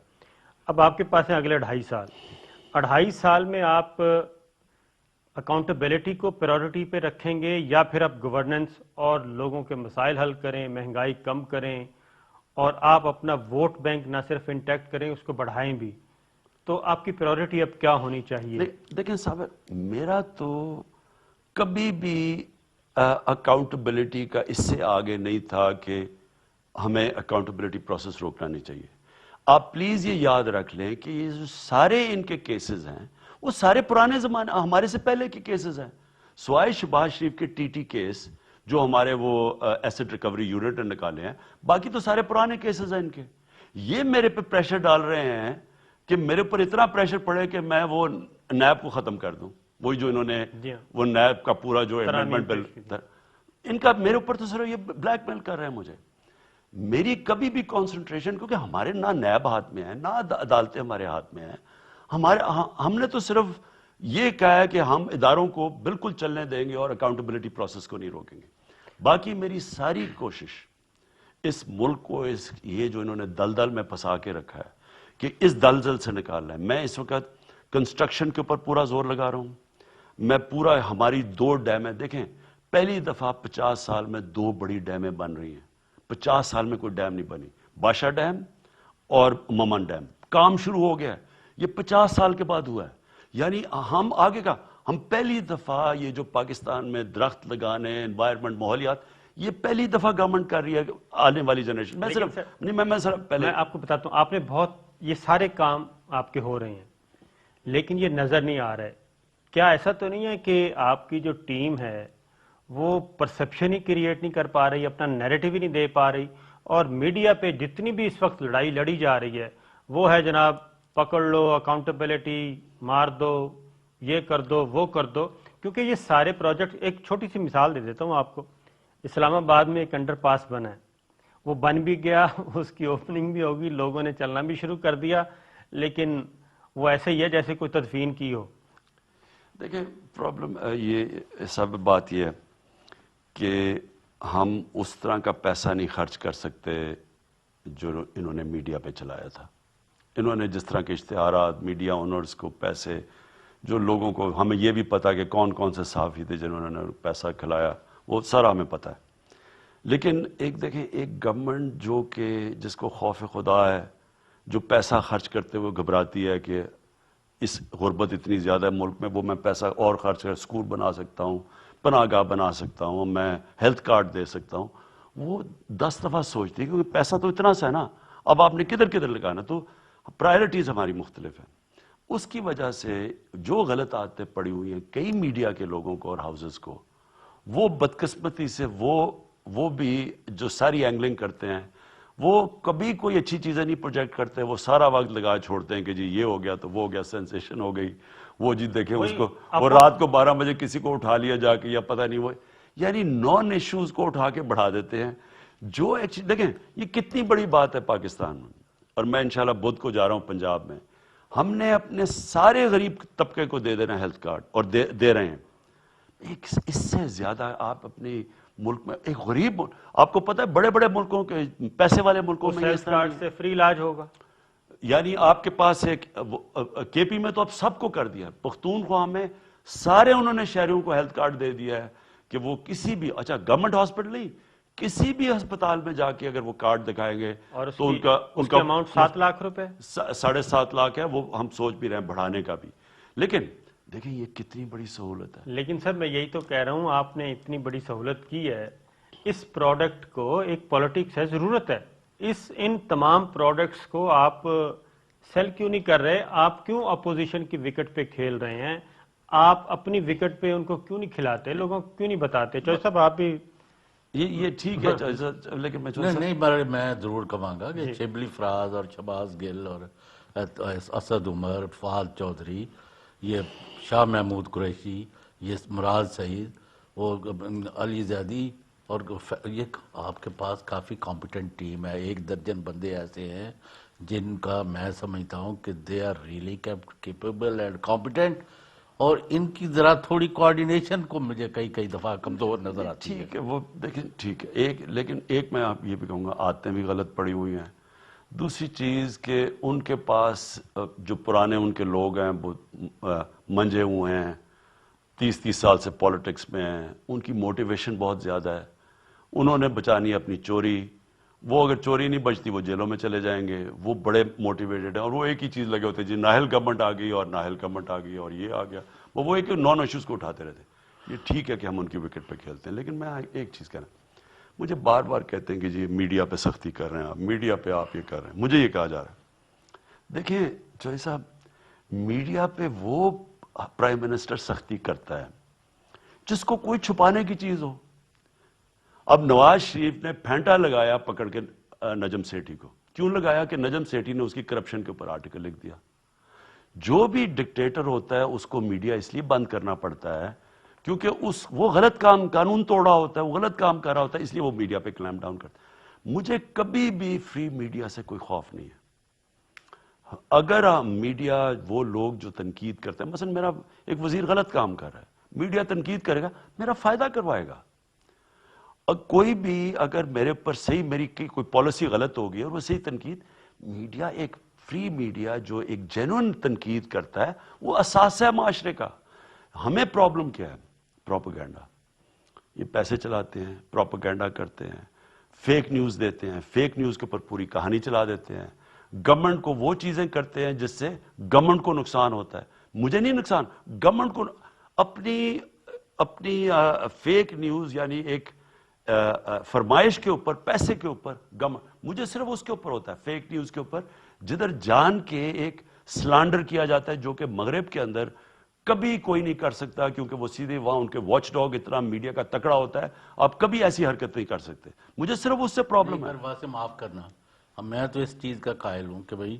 اب آپ کے پاس ہیں اگلے 2.5 سال. 2.5 سال میں آپ اکاؤنٹیبلٹی کو پریورٹی پہ رکھیں گے یا پھر آپ گورننس اور لوگوں کے مسائل حل کریں، مہنگائی کم کریں اور آپ اپنا ووٹ بینک نہ صرف انٹیکٹ کریں، اس کو بڑھائیں بھی؟ تو آپ کی پریورٹی اب کیا ہونی چاہیے؟ دیکھیں صاحب، میرا تو کبھی بھی اکاؤنٹیبلٹی کا اس سے آگے نہیں تھا کہ ہمیں اکاؤنٹیبلٹی پروسیس روکنا نہیں چاہیے. آپ پلیز یہ یاد رکھ لیں کہ یہ جو سارے ان کے کیسز ہیں وہ سارے پرانے زمانے ہمارے سے پہلے کے کیسز ہیں، سوائے شہباز شریف کے ٹی ٹی کیس جو ہمارے وہ ایسٹ ریکوری یونٹ نے نکالے ہیں، باقی تو سارے پرانے کیسز ہیں ان کے. یہ میرے پہ پریشر ڈال رہے ہیں کہ میرے اوپر اتنا پریشر پڑے کہ میں وہ نیب کو ختم کر دوں، وہی جو انہوں نے وہ نیب کا پورا جو امینڈمنٹ بل ان کا میرے اوپر تو صرف یہ بلیک میل کر رہے ہیں مجھے. میری کبھی بھی کانسنٹریشن، کیونکہ ہمارے نہ نیب ہاتھ میں ہے نہ عدالتیں ہمارے ہاتھ میں ہیں، ہم نے تو صرف یہ کہا ہے کہ ہم اداروں کو بالکل چلنے دیں گے اور اکاؤنٹیبلٹی پروسیس کو نہیں روکیں گے. باقی میری ساری کوشش اس ملک کو یہ جو انہوں نے دلدل میں پھنسا کے رکھا ہے کہ اس دلدل سے نکالنا ہے. میں اس وقت کنسٹرکشن کے اوپر پورا زور لگا رہا ہوں. میں پورا ہماری 2 ڈیمیں دیکھیں، پہلی دفعہ 50 سال میں 2 بڑی ڈیمیں بن رہی ہیں. 50 سال میں کوئی ڈیم نہیں بنی. باشا ڈیم اور ممن ڈیم کام شروع ہو گیا ہے. یہ 50 سال کے بعد ہوا ہے. یعنی ہم آگے کا ہم پہلی دفعہ یہ جو پاکستان میں درخت لگانے، انوائرمنٹ، ماحولیات، یہ پہلی دفعہ گورنمنٹ کر رہی ہے آنے والی جنریشن. میں صرف نہیں، میں صرف پہلے میں آپ کو بتاتا ہوں، آپ نے بہت یہ سارے کام آپ کے ہو رہے ہیں لیکن یہ نظر نہیں آ رہا ہے. کیا ایسا تو نہیں ہے کہ آپ کی جو ٹیم ہے وہ پرسپشن ہی کریٹ نہیں کر پا رہی، اپنا نیریٹو ہی نہیں دے پا رہی، اور میڈیا پہ جتنی بھی اس وقت لڑائی لڑی جا رہی ہے وہ ہے جناب پکڑ لو، اکاؤنٹیبلٹی، مار دو، یہ کر دو، وہ کر دو. کیونکہ یہ سارے پروجیکٹ، ایک چھوٹی سی مثال دے دیتا ہوں آپ کو. اسلام آباد میں ایک انڈر پاس بنا ہے، وہ بن بھی گیا، اس کی اوپننگ بھی ہوگی، لوگوں نے چلنا بھی شروع کر دیا، لیکن وہ ایسے ہی ہے جیسے کوئی تدفین کی ہو. دیکھیں پرابلم یہ سب بات یہ ہے کہ ہم اس طرح کا پیسہ نہیں خرچ کر سکتے جو انہوں نے میڈیا پہ چلایا تھا. انہوں نے جس طرح کے اشتہارات، میڈیا اونرز کو پیسے، جو لوگوں کو، ہمیں یہ بھی پتا کہ کون کون سے صحافی تھے جنہوں نے پیسہ کھلایا، وہ سارا ہمیں پتا ہے. لیکن ایک دیکھیں، ایک گورنمنٹ جو کہ جس کو خوف خدا ہے، جو پیسہ خرچ کرتے ہوئے گھبراتی ہے کہ اس غربت اتنی زیادہ ہے ملک میں، وہ میں پیسہ اور خرچ کر سکول بنا سکتا ہوں، پناہ گاہ بنا سکتا ہوں، میں ہیلتھ کارڈ دے سکتا ہوں، وہ 10 دفعہ سوچتی ہے کیونکہ پیسہ تو اتنا سا ہے نا، اب آپ نے کدھر کدھر لگانا. تو پرائرٹیز ہماری مختلف ہیں. اس کی وجہ سے جو غلط عادتیں پڑی ہوئی ہیں کئی میڈیا کے لوگوں کو اور ہاؤسز کو، وہ بدقسمتی سے وہ بھی جو ساری اینگلنگ کرتے ہیں، وہ کبھی کوئی اچھی چیزیں نہیں پروجیکٹ کرتے، وہ سارا وقت لگا چھوڑتے ہیں کہ جی یہ ہو گیا تو وہ ہو گیا، سینسیشن ہو گئی، وہ جی دیکھیں اس کو، وہ رات کو 12 بجے کسی کو اٹھا لیا جا کے یا پتہ نہیں وہ، یعنی نان ایشوز کو اٹھا کے بڑھا دیتے ہیں. جو دیکھیں یہ کتنی بڑی بات ہے پاکستان میں، اور میں انشاءاللہ بدھ کو جا رہا ہوں پنجاب میں، ہم نے اپنے سارے غریب طبقے کو دے دینا ہیلتھ کارڈ، اور دے رہے ہیں. اس سے زیادہ آپ اپنی ملک میں ایک غریب، آپ کو پتہ ہے بڑے بڑے ملکوں کے، پیسے والے ملکوں میں ہیلتھ کارڈ سے فری علاج ہوگا. یعنی آپ کے پاس ایک کے پی میں تو اب سب کو کر دیا ہے، پختونخوا میں سارے انہوں نے شہریوں کو ہیلتھ کارڈ دے دیا ہے کہ وہ کسی بھی، اچھا گورنمنٹ ہاسپٹل نہیں، کسی بھی ہسپتال میں جا کے اگر وہ کارڈ دکھائیں گے تو ان کا اماؤنٹ 7 لاکھ روپے، 7.5 لاکھ ہے. وہ ہم سوچ بھی رہے ہیں بڑھانے کا بھی. لیکن دیکھیں یہ کتنی بڑی سہولت ہے. لیکن سر میں یہی تو کہہ رہا ہوں، آپ نے اتنی بڑی سہولت کی ہے، اس پروڈکٹ کو ایک پولیٹکس ہے، ضرورت ہے. ان تمام پروڈکٹس کو آپ سیل کیوں نہیں کر رہے؟ آپ کیوں اپوزیشن کی وکٹ پہ کھیل رہے ہیں؟ آپ اپنی وکٹ پہ ان کو کیوں نہیں کھلاتے؟ لوگوں کو کیوں نہیں بتاتے؟ چوہدری صاحب آپ بھی یہ ٹھیک ہے، لیکن میں ضرور کہوں گا کہ شبلی فراز اور شہباز گل اور اسد عمر، فہد چودھری، یہ شاہ محمود قریشی، یہ مراد سعید اور علی زیدی، اور یہ آپ کے پاس کافی کمپیٹنٹ ٹیم ہے. 1 درجن بندے ایسے ہیں جن کا میں سمجھتا ہوں کہ they are really capable and competent, اور ان کی ذرا تھوڑی کوارڈینیشن کو مجھے کئی دفعہ کمزور نظر آتی ہے. ٹھیک ہے، وہ دیکھیں ٹھیک ہے، لیکن ایک میں آپ یہ بھی کہوں گا، عادتیں بھی غلط پڑی ہوئی ہیں. دوسری چیز کہ ان کے پاس جو پرانے ان کے لوگ ہیں وہ منجے ہوئے ہیں، 30 سال سے پالیٹکس میں ہیں، ان کی موٹیویشن بہت زیادہ ہے. انہوں نے بچانی اپنی چوری، وہ اگر چوری نہیں بچتی وہ جیلوں میں چلے جائیں گے. وہ بڑے موٹیویٹڈ ہیں، اور وہ ایک ہی چیز لگے ہوتے ہیں، جی ناہل گورنمنٹ آ گئی اور ناہل گورنمنٹ آ گئی اور یہ آ گیا. وہ ایک نان ایشوز کو اٹھاتے رہتے. یہ ٹھیک ہے کہ ہم ان کی وکٹ پہ کھیلتے ہیں، لیکن میں ایک چیز کہنا، مجھے بار بار کہتے ہیں کہ جی میڈیا پہ سختی کر رہے ہیں آپ، میڈیا پہ آپ یہ کر رہے ہیں. مجھے یہ کہا جا رہا ہے، دیکھیں چوہدری صاحب، میڈیا پہ وہ پرائم منسٹر سختی کرتا ہے جس کو کوئی چھپانے کی چیز ہو. اب نواز شریف نے پھینٹا لگایا پکڑ کے نجم سیٹھی کو. کیوں لگایا؟ کہ نجم سیٹھی نے اس کی کرپشن کے اوپر آرٹیکل لکھ دیا. جو بھی ڈکٹیٹر ہوتا ہے اس کو میڈیا اس لیے بند کرنا پڑتا ہے کیونکہ وہ غلط کام، قانون توڑا ہوتا ہے، وہ غلط کام کر رہا ہوتا ہے، اس لیے وہ میڈیا پہ کلیم ڈاؤن کرتا ہے. مجھے کبھی بھی فری میڈیا سے کوئی خوف نہیں ہے. اگر میڈیا وہ لوگ جو تنقید کرتے ہیں، مثلا میرا ایک وزیر غلط کام کر رہا ہے، میڈیا تنقید کرے گا، میرا فائدہ کروائے گا. کوئی بھی اگر میرے اوپر صحیح، میری کوئی پالیسی غلط ہوگی اور وہ صحیح تنقید، میڈیا ایک فری میڈیا جو ایک جینوئن تنقید کرتا ہے، وہ اساس ہے معاشرے کا. ہمیں پرابلم کیا ہے؟ پروپیگنڈا. یہ پیسے چلاتے ہیں، پروپیگنڈا کرتے ہیں، فیک نیوز دیتے ہیں، فیک نیوز کے اوپر پوری کہانی چلا دیتے ہیں. گورنمنٹ کو وہ چیزیں کرتے ہیں جس سے گورنمنٹ کو نقصان ہوتا ہے. مجھے نہیں نقصان، گورنمنٹ کو. اپنی فیک نیوز یعنی ایک فرمائش کے اوپر، پیسے کے اوپر مجھے صرف اس کے اوپر ہوتا ہے، فیک نیوز کے اوپر، جدھر جان کے ایک سلانڈر کیا جاتا ہے جو کہ مغرب کے اندر کبھی کوئی نہیں کر سکتا، کیونکہ وہ سیدھے وہاں ان کے واچ ڈاگ اتنا میڈیا کا تکڑا ہوتا ہے، آپ کبھی ایسی حرکت نہیں کر سکتے. مجھے صرف اس سے پرابلم ہے. واسے معاف کرنا، میں تو اس چیز کا قائل ہوں کہ بھائی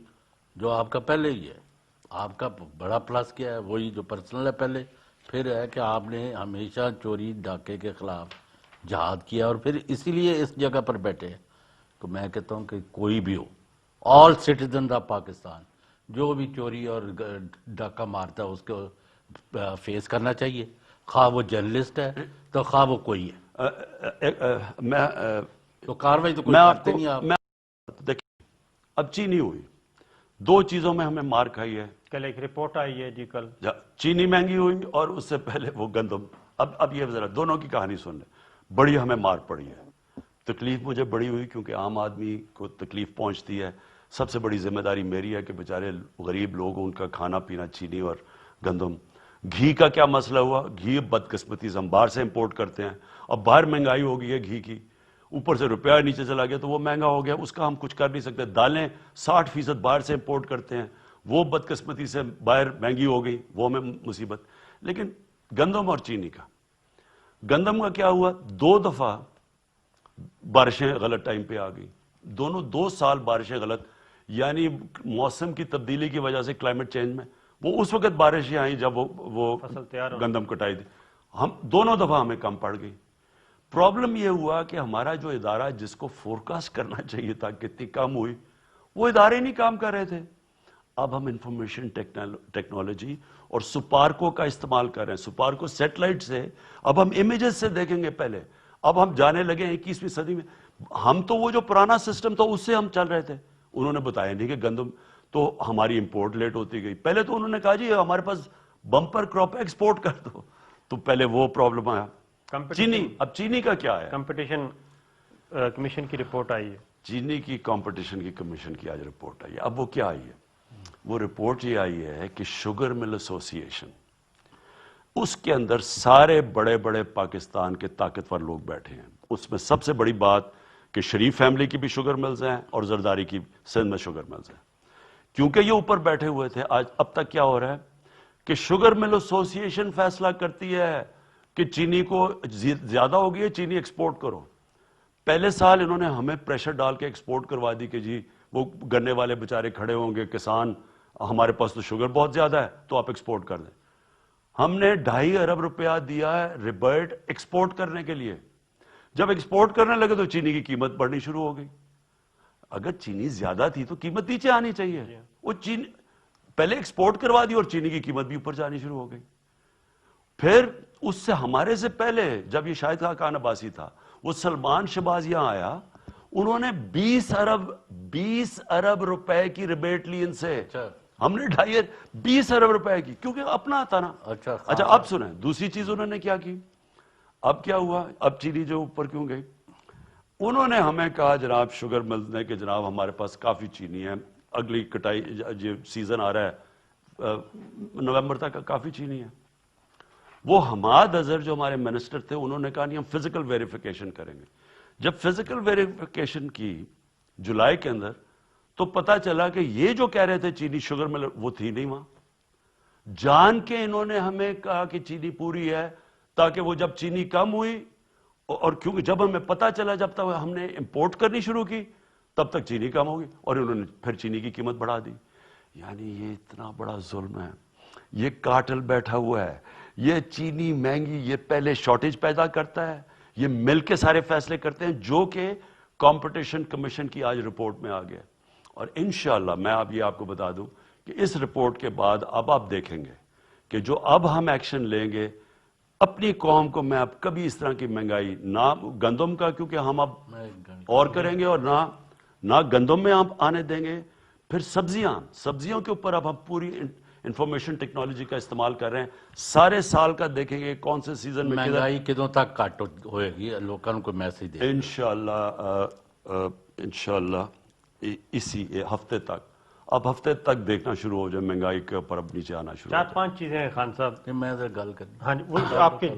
جو آپ کا پہلے ہی ہے، آپ کا بڑا پلس کیا ہے، وہی جو پرسنل ہے پہلے، پھر ہے کہ آپ نے ہمیشہ چوری ڈاکے کے خلاف جہاد کیا، اور پھر اسی لیے اس جگہ پر بیٹھے. تو میں کہتا ہوں کہ کوئی بھی ہو، آل سٹیزن آف پاکستان جو بھی چوری اور ڈاکہ مارتا ہے اس کو فیس کرنا چاہیے، خواہ وہ جرنلسٹ ہے تو خواہ وہ کوئی ہے. تو کاروائی تو کوئی کرتے نہیں آپ. دیکھیں اب چینی ہوئی، دو چیزوں میں ہمیں مار کھائی ہے. کل ایک رپورٹ آئی ہے جی کل چینی مہنگی ہوئی اور اس سے پہلے وہ گندم. اب یہ ذرا دونوں کی کہانی سن لیں. بڑی ہمیں مار پڑی ہے. تکلیف مجھے بڑی ہوئی کیونکہ عام آدمی کو تکلیف پہنچتی ہے. سب سے بڑی ذمہ داری میری ہے کہ بیچارے غریب لوگ ان کا کھانا پینا چینی اور گندم. گھی کا کیا مسئلہ ہوا؟ گھی بدقسمتی سے ہم باہر سے امپورٹ کرتے ہیں. اب باہر مہنگائی ہو گئی ہے گھی کی, اوپر سے روپیہ نیچے چلا گیا تو وہ مہنگا ہو گیا, اس کا ہم کچھ کر نہیں سکتے. دالیں 60% باہر سے امپورٹ کرتے ہیں, وہ بدقسمتی سے باہر مہنگی ہو گئی, وہ ہمیں مصیبت. لیکن گندم اور چینی کا, گندم کا کیا ہوا؟ 2 دفعہ بارشیں غلط ٹائم پہ آ گئی. دونوں 2 سال بارشیں غلط, یعنی موسم کی تبدیلی کی وجہ سے کلائمیٹ چینج میں وہ اس وقت بارشیں آئیں جب وہ گندم کٹائی تھی. ہم دونوں دفعہ ہمیں کم پڑ گئی. پرابلم یہ ہوا کہ ہمارا جو ادارہ جس کو فورکاسٹ کرنا چاہیے تھا کتنی کم ہوئی, وہ ادارے نہیں کام کر رہے تھے. اب ہم انفارمیشن ٹیکنالوجی اور سپارکو کا استعمال کر رہے ہیں. سپارکو سیٹلائٹ سے اب ہم امیجز سے دیکھیں گے پہلے. اب ہم جانے لگے ہیں 21ویں صدی میں. ہم تو وہ جو پرانا سسٹم تھا اس سے ہم چل رہے تھے. انہوں نے بتایا نہیں کہ گندم تو ہماری امپورٹ لیٹ ہوتی گئی. پہلے تو انہوں نے کہا جی ہمارے پاس بمپر کراپ ایکسپورٹ کر دو, تو پہلے وہ پرابلم آیا. چینی, اب چینی کا کیا ہے؟ کمپٹیشن کمیشن کی رپورٹ آئی ہے. چینی کی کمپٹیشن کی کمیشن کی آج رپورٹ آئی ہے. اب وہ کیا آئی ہے؟ وہ رپورٹ یہ آئی ہے کہ شوگر مل ایسوسی ایشن, اس کے اندر سارے بڑے بڑے پاکستان کے طاقتور لوگ بیٹھے ہیں. اس میں سب سے بڑی بات کہ شریف فیملی کی بھی شوگر ملز ہیں اور زرداری کی سندھ میں شوگر ملز ہیں. کیونکہ یہ اوپر بیٹھے ہوئے تھے, آج اب تک کیا ہو رہا ہے کہ شوگر مل ایسوسی ایشن فیصلہ کرتی ہے کہ چینی کو زیادہ ہو گئی ہے, چینی ایکسپورٹ کرو. پہلے سال انہوں نے ہمیں پریشر ڈال کے ایکسپورٹ کروا دی کہ جی وہ گنے والے بےچارے کھڑے ہوں گے, کسان, ہمارے پاس تو شوگر بہت زیادہ ہے تو آپ ایکسپورٹ کر دیں. ہم نے 2.5 ارب روپیہ دیا ہے ریبرٹ ایکسپورٹ کرنے کے لیے. جب ایکسپورٹ کرنے لگے تو چینی کی قیمت بڑھنی شروع ہو گئی. اگر چینی زیادہ تھی تو قیمت نیچے آنی چاہیے. وہ چینی پہلے ایکسپورٹ کروا دی اور چینی کی قیمت بھی اوپر جانی شروع ہو گئی. پھر اس سے ہمارے سے پہلے جب یہ شاہد خاقان عباسی تھا, وہ سلمان شہباز یہاں آیا, انہوں نے 20 ارب روپے کی ریبیٹ لی ان سے. ہم نے 20 ارب روپے کی, کیونکہ اپنا آتا نا. اچھا اب سنیں دوسری چیز انہوں نے کیا کی. اب کیا ہوا؟ اب چینی جو اوپر کیوں گئی, انہوں نے ہمیں کہا جناب شوگر ملز نے کہ جناب ہمارے پاس کافی چینی ہے, اگلی کٹائی جو سیزن آ رہا ہے نومبر تک کافی چینی ہے. وہ حماد اظہر جو ہمارے منسٹر تھے, انہوں نے کہا نہیں ہم فزیکل ویریفیکیشن کریں گے. جب فزیکل ویریفیکیشن کی جولائی کے اندر, تو پتا چلا کہ یہ جو کہہ رہے تھے چینی شوگر مل وہ تھی نہیں وہاں. جان کے انہوں نے ہمیں کہا کہ چینی پوری ہے, تاکہ وہ جب چینی کم ہوئی, اور کیونکہ جب ہمیں پتا چلا جب تک ہم نے امپورٹ کرنی شروع کی تب تک چینی کم ہوگی, اور انہوں نے پھر چینی کی قیمت بڑھا دی. یعنی یہ اتنا بڑا ظلم ہے. یہ کارٹل بیٹھا ہوا ہے, یہ چینی مہنگی, یہ پہلے شارٹیج پیدا کرتا ہے, یہ مل کے سارے فیصلے کرتے ہیں, جو کہ کمپٹیشن کمیشن کی آج رپورٹ میں آ گیا. اور انشاءاللہ میں اب یہ آپ کو بتا دوں کہ اس رپورٹ کے بعد اب آپ دیکھیں گے کہ جو اب ہم ایکشن لیں گے اپنی قوم کو, میں اب کبھی اس طرح کی مہنگائی نہ گندم کا, کیونکہ ہم اب اور کریں گے, اور نہ گندم میں ہم آنے دیں گے. پھر سبزیوں کے اوپر اب ہم پوری انفارمیشن ٹیکنالوجی کا استعمال کر رہے ہیں. سارے سال کا دیکھیں گے کون سے سیزن میں مہنگائی کتوں تک کٹ ہوئے گی, لوگوں کو میسج دے انشاءاللہ اسی ہفتے تک. اب ہفتے تک دیکھنا شروع ہو جائے مہنگائی کے اوپر اب نیچے آنا شروع. 4-5 چیزیں ہیں خان صاحب. میں گل کر, ہاں جی, وہ آپ کے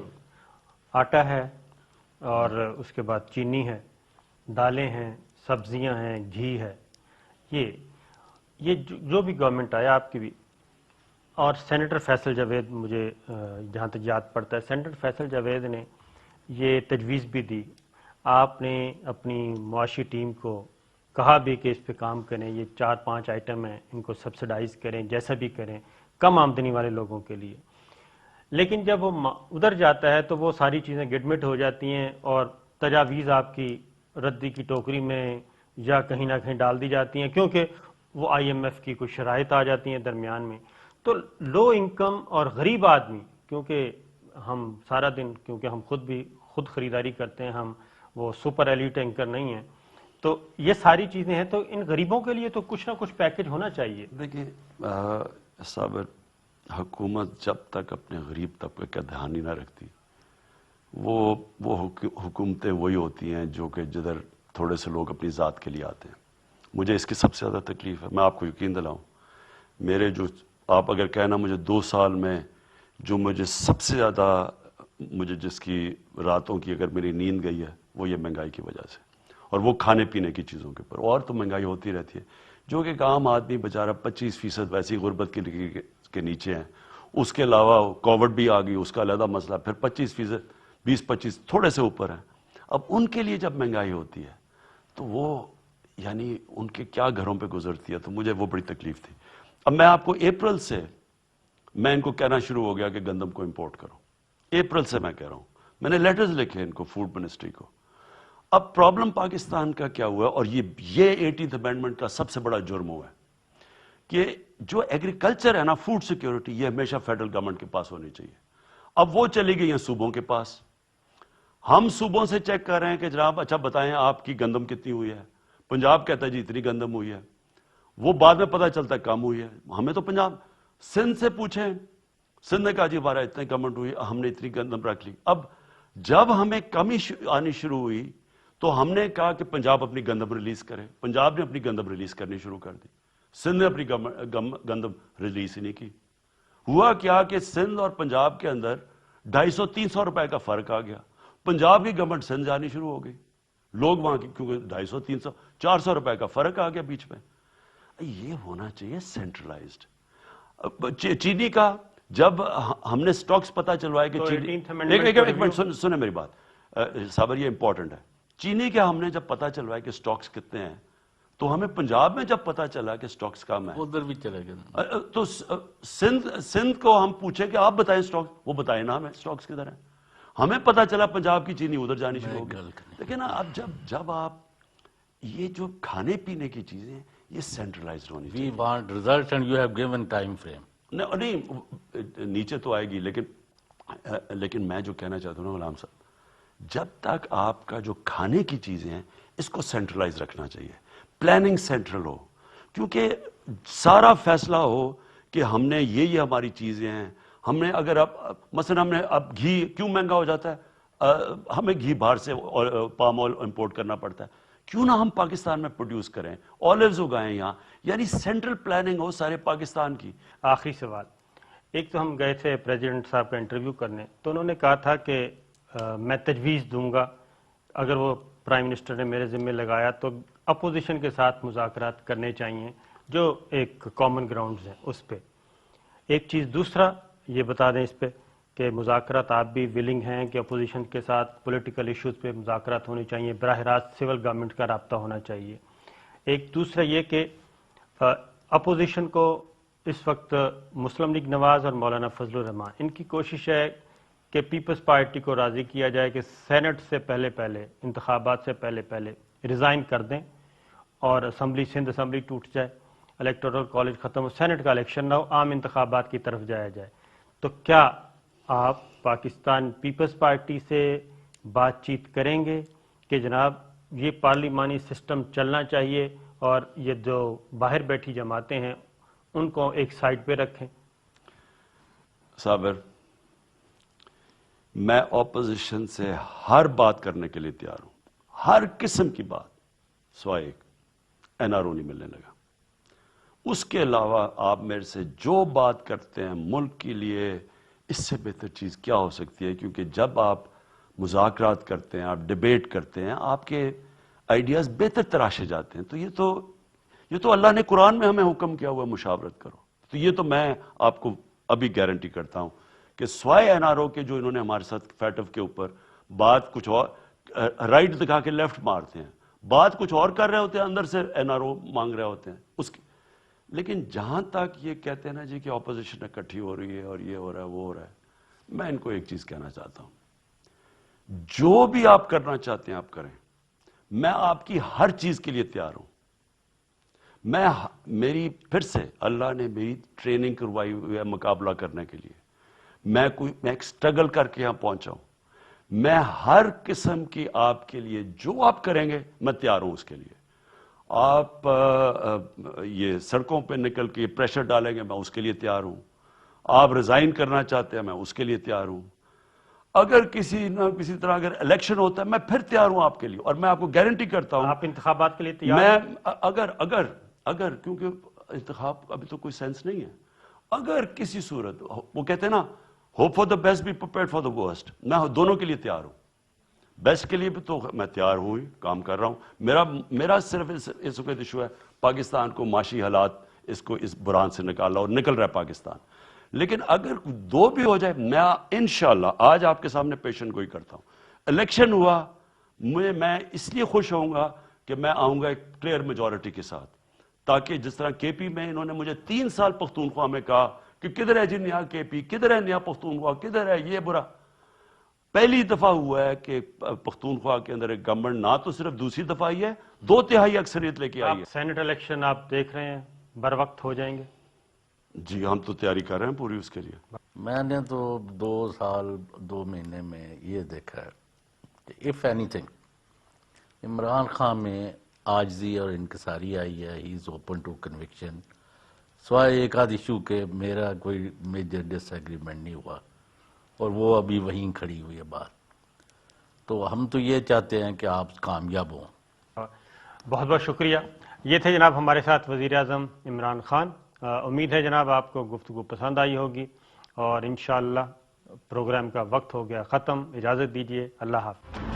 آٹا ہے, اور اس کے بعد چینی ہے, دالیں ہیں, سبزیاں ہیں, گھی ہے, یہ جو بھی گورنمنٹ آیا آپ کی بھی. اور سینیٹر فیصل جاوید, مجھے جہاں تک یاد پڑتا ہے, سینیٹر فیصل جاوید نے یہ تجویز بھی دی. آپ نے اپنی معاشی ٹیم کو کہا بھی کہ اس پہ کام کریں, یہ 4-5 آئٹم ہیں, ان کو سبسڈائز کریں, جیسا بھی کریں, کم آمدنی والے لوگوں کے لیے. لیکن جب وہ ادھر جاتا ہے تو وہ ساری چیزیں گڈمٹ ہو جاتی ہیں, اور تجاویز آپ کی ردی کی ٹوکری میں یا کہیں نہ کہیں ڈال دی جاتی ہیں, کیونکہ وہ IMF کی کچھ شرائط آ جاتی ہیں درمیان میں. تو لو انکم اور غریب آدمی, کیونکہ ہم سارا دن, کیونکہ ہم خود خریداری کرتے ہیں, ہم وہ سپر ایلیٹ اینکر نہیں ہیں, تو یہ ساری چیزیں ہیں، تو ان غریبوں کے لیے تو کچھ نہ کچھ پیکج ہونا چاہیے. دیکھیں صابر، حکومت جب تک اپنے غریب طبقے کا دھیان ہی نہ رکھتی، وہ حکومتیں وہی ہوتی ہیں جو کہ جدھر تھوڑے سے لوگ اپنی ذات کے لیے آتے ہیں. مجھے اس کی سب سے زیادہ تکلیف ہے، میں آپ کو یقین دلاؤں، میرے جو آپ اگر کہنا مجھے 2 سال میں جو مجھے سب سے زیادہ مجھے جس کی راتوں کی اگر میری نیند گئی ہے وہ یہ مہنگائی کی وجہ سے، اور وہ کھانے پینے کی چیزوں کے اوپر. اور تو مہنگائی ہوتی رہتی ہے، جو کہ ایک عام آدمی بیچارہ 25% ویسی غربت کے نیچے ہیں. اس کے علاوہ کووڈ بھی آ گئی، اس کا علیحدہ مسئلہ، پھر 25%، 20-25 تھوڑے سے اوپر ہیں. اب ان کے لیے جب مہنگائی ہوتی ہے تو وہ یعنی ان کے کیا گھروں پہ گزرتی ہے، تو مجھے وہ بڑی تکلیف تھی. اب میں آپ کو اپریل سے میں ان کو کہنا شروع ہو گیا کہ گندم کو امپورٹ کرو. اپریل سے میں کہہ رہا ہوں، میں نے لیٹرز لکھے ان کو، فوڈ منسٹری کو. اب پرابلم پاکستان کا کیا ہوا ہے، اور یہ 18th امینڈمنٹ کا سب سے بڑا جرم ہوا ہے کہ جو ایگریکلچر ہے نا، فوڈ سیکیورٹی، یہ ہمیشہ فیڈرل گورنمنٹ کے پاس ہونی چاہیے. اب وہ چلی گئی ہیں صوبوں کے پاس. ہم صوبوں سے چیک کر رہے ہیں کہ جناب اچھا بتائیں آپ کی گندم کتنی ہوئی ہے. پنجاب کہتا ہے جی اتنی گندم ہوئی ہے، وہ بعد میں پتہ چلتا ہے کم ہوئی ہے. ہمیں تو پنجاب سندھ سے پوچھیں، سندھ نے کہا جی ہمارا اتنے گورنمنٹ ہوئی، ہم نے اتنی گندم رکھ لی. اب جب ہمیں کمی آنی شروع ہوئی تو ہم نے کہا کہ پنجاب اپنی گندم ریلیز کرے. پنجاب نے اپنی گندم ریلیز کرنی شروع کر دی، سندھ نے اپنی گندم ریلیز ہی نہیں کی. ہوا کیا کہ سندھ اور پنجاب کے اندر 250-300 روپے کا فرق آ گیا. پنجاب کی گورنمنٹ سندھ جانی شروع ہو گئی، لوگ وہاں کی، کیونکہ 250-300-400 روپے کا فرق آ گیا بیچ میں. یہ ہونا چاہیے سینٹرلائزڈ. چینی کا جب ہم نے سٹاکس پتا چلوائے کہ ایک منٹ سنیں میری بات صابر، یہ امپورٹنٹ ہے. چینی کے ہم نے جب پتا چلوائے کہ سٹاکس کتنے ہیں، تو ہمیں پنجاب میں جب پتا چلا کہ سٹاکس کم ہے ادھر بھی چلے گئے، تو سندھ کو ہم پوچھیں کہ آپ بتائیں سٹاکس، وہ بتائیں نا ہمیں سٹاکس کدھر ہیں. ہمیں پتا چلا پنجاب کی چینی ادھر جانی شروع ہو گئی. لیکن اب جب آپ یہ جو کھانے پینے کی چیزیں یہ سینٹرلائزڈ ہونی چاہیے. We want result and you have given time frame. نہیں نیچے تو آئے گی، لیکن میں جو کہنا چاہتا ہوں نا غلام صاحب، جب تک آپ کا جو کھانے کی چیزیں ہیں اس کو سینٹرلائز رکھنا چاہیے، پلاننگ سینٹرل ہو، کیونکہ سارا فیصلہ ہو کہ ہم نے یہ ہماری چیزیں ہیں. ہم نے اگر مثلا ہم نے اب گھی کیوں مہنگا ہو جاتا ہے، ہمیں گھی باہر سے پام آئل امپورٹ کرنا پڑتا ہے، کیوں نہ ہم پاکستان میں پروڈیوس کریں، آلیوز اگائیں یہاں. یعنی سینٹرل پلاننگ ہو سارے پاکستان کی. آخری سوال، ایک تو ہم گئے تھے پریزیڈنٹ صاحب کا انٹرویو کرنے، تو انہوں نے کہا تھا کہ میں تجویز دوں گا، اگر وہ پرائم منسٹر نے میرے ذمہ لگایا تو اپوزیشن کے ساتھ مذاکرات کرنے چاہیے جو ایک کامن گراؤنڈز ہیں اس پہ. ایک چیز، دوسرا یہ بتا دیں اس پہ کہ مذاکرات آپ بھی ولنگ ہیں کہ اپوزیشن کے ساتھ پولیٹیکل ایشوز پہ مذاکرات ہونی چاہیے، براہ راست سول گورنمنٹ کا رابطہ ہونا چاہیے. ایک دوسرا یہ کہ اپوزیشن کو اس وقت مسلم لیگ نواز اور مولانا فضل الرحمان، ان کی کوشش ہے کہ پیپلز پارٹی کو راضی کیا جائے کہ سینٹ سے پہلے انتخابات سے پہلے ریزائن کر دیں اور سندھ اسمبلی ٹوٹ جائے، الیکٹورل کالج ختم ہو، سینٹ کا الیکشن نہ ہو، عام انتخابات کی طرف جایا جائے. تو کیا آپ پاکستان پیپلز پارٹی سے بات چیت کریں گے کہ جناب یہ پارلیمانی سسٹم چلنا چاہیے اور یہ جو باہر بیٹھی جماعتیں ہیں ان کو ایک سائڈ پہ رکھیں؟ صابر، میں اپوزیشن سے ہر بات کرنے کے لیے تیار ہوں، ہر قسم کی بات، سوائے ایک این آر او نہیں ملنے لگا. اس کے علاوہ آپ میرے سے جو بات کرتے ہیں ملک کے لیے، اس سے بہتر چیز کیا ہو سکتی ہے؟ کیونکہ جب آپ مذاکرات کرتے ہیں، آپ ڈیبیٹ کرتے ہیں، آپ کے آئیڈیاز بہتر تراشے جاتے ہیں. تو یہ تو اللہ نے قرآن میں ہمیں حکم کیا ہوا مشاورت کرو. تو یہ تو میں آپ کو ابھی گارنٹی کرتا ہوں کہ سوائے این آر او کے جو انہوں نے ہمارے ساتھ فیٹف کے اوپر بات کچھ اور رائٹ دکھا کے لیفٹ مارتے ہیں، بات کچھ اور کر رہے ہوتے ہیں، اندر سے این آر او مانگ رہے ہوتے ہیں اس کی. لیکن جہاں تک یہ کہتے ہیں نا جی کہ اپوزیشن اکٹھی ہو رہی ہے اور یہ ہو رہا ہے وہ ہو رہا ہے، میں ان کو ایک چیز کہنا چاہتا ہوں، جو بھی آپ کرنا چاہتے ہیں آپ کریں، میں آپ کی ہر چیز کے لیے تیار ہوں. میری پھر سے اللہ نے میری ٹریننگ کروائی ہوئی ہے مقابلہ کرنے کے لیے. میں ایک سٹرگل کر کے یہاں پہنچا ہوں. میں ہر قسم کی آپ کے لیے جو آپ کریں گے میں تیار ہوں اس کے لیے. آپ یہ سڑکوں پہ نکل کے پریشر ڈالیں گے میں اس کے لیے تیار ہوں. آپ ریزائن کرنا چاہتے ہیں میں اس کے لیے تیار ہوں. اگر کسی نہ کسی طرح اگر الیکشن ہوتا ہے میں پھر تیار ہوں آپ کے لیے. اور میں آپ کو گارنٹی کرتا ہوں آپ انتخابات کے لیے تیار میں اگر کیونکہ انتخاب ابھی تو کوئی سینس نہیں ہے, اگر کسی صورت وہ کہتے ہیں نا hope for the best be prepared for the worst, میں دونوں کے لیے تیار ہوں. بیسٹ کے لیے بھی تو میں تیار ہوں ہی, کام کر رہا ہوں. میرا صرف اس وقت ایشو ہے پاکستان کو معاشی حالات اس کو اس بحران سے نکالنا, اور نکل رہا ہے پاکستان. لیکن اگر دو بھی ہو جائے میں انشاءاللہ آج آپ کے سامنے پیشن گوئی کرتا ہوں. الیکشن ہوا میں اس لیے خوش ہوں گا کہ میں آؤں گا ایک کلیئر میجورٹی کے ساتھ, تاکہ جس طرح کے پی میں انہوں نے مجھے 3 سال پختونخوا میں کہا کہ کدھر ہے جی نیا کے پی, کدھر ہے نیا پختونخوا, کدھر ہے یہ برا. پہلی دفعہ ہوا ہے کہ پختونخوا کے اندر ایک گورنمنٹ نہ تو صرف دوسری دفعہ آئی ہے, 2/3 اکثریت لے کے آئی ہے. سینٹ الیکشن آپ دیکھ رہے ہیں بر وقت ہو جائیں گے؟ جی ہم تو تیاری کر رہے ہیں پوری اس کے لیے. میں نے تو 2 سال 2 مہینے میں یہ دیکھا ہے کہ if any thing Imran Khan میں عاجزی اور انکساری آئی ہے. ہی از اوپن ٹو کنوکشن, سوائے ایک آدھ ایشو کے میرا کوئی میجر ڈس ایگریمنٹ نہیں ہوا, اور وہ ابھی وہیں کھڑی ہوئی ہے بات. تو ہم تو یہ چاہتے ہیں کہ آپ کامیاب ہوں. بہت بہت شکریہ. یہ تھے جناب ہمارے ساتھ وزیر اعظم عمران خان. امید ہے جناب آپ کو گفتگو پسند آئی ہوگی, اور انشاءاللہ پروگرام کا وقت ہو گیا ختم. اجازت دیجیے, اللہ حافظ.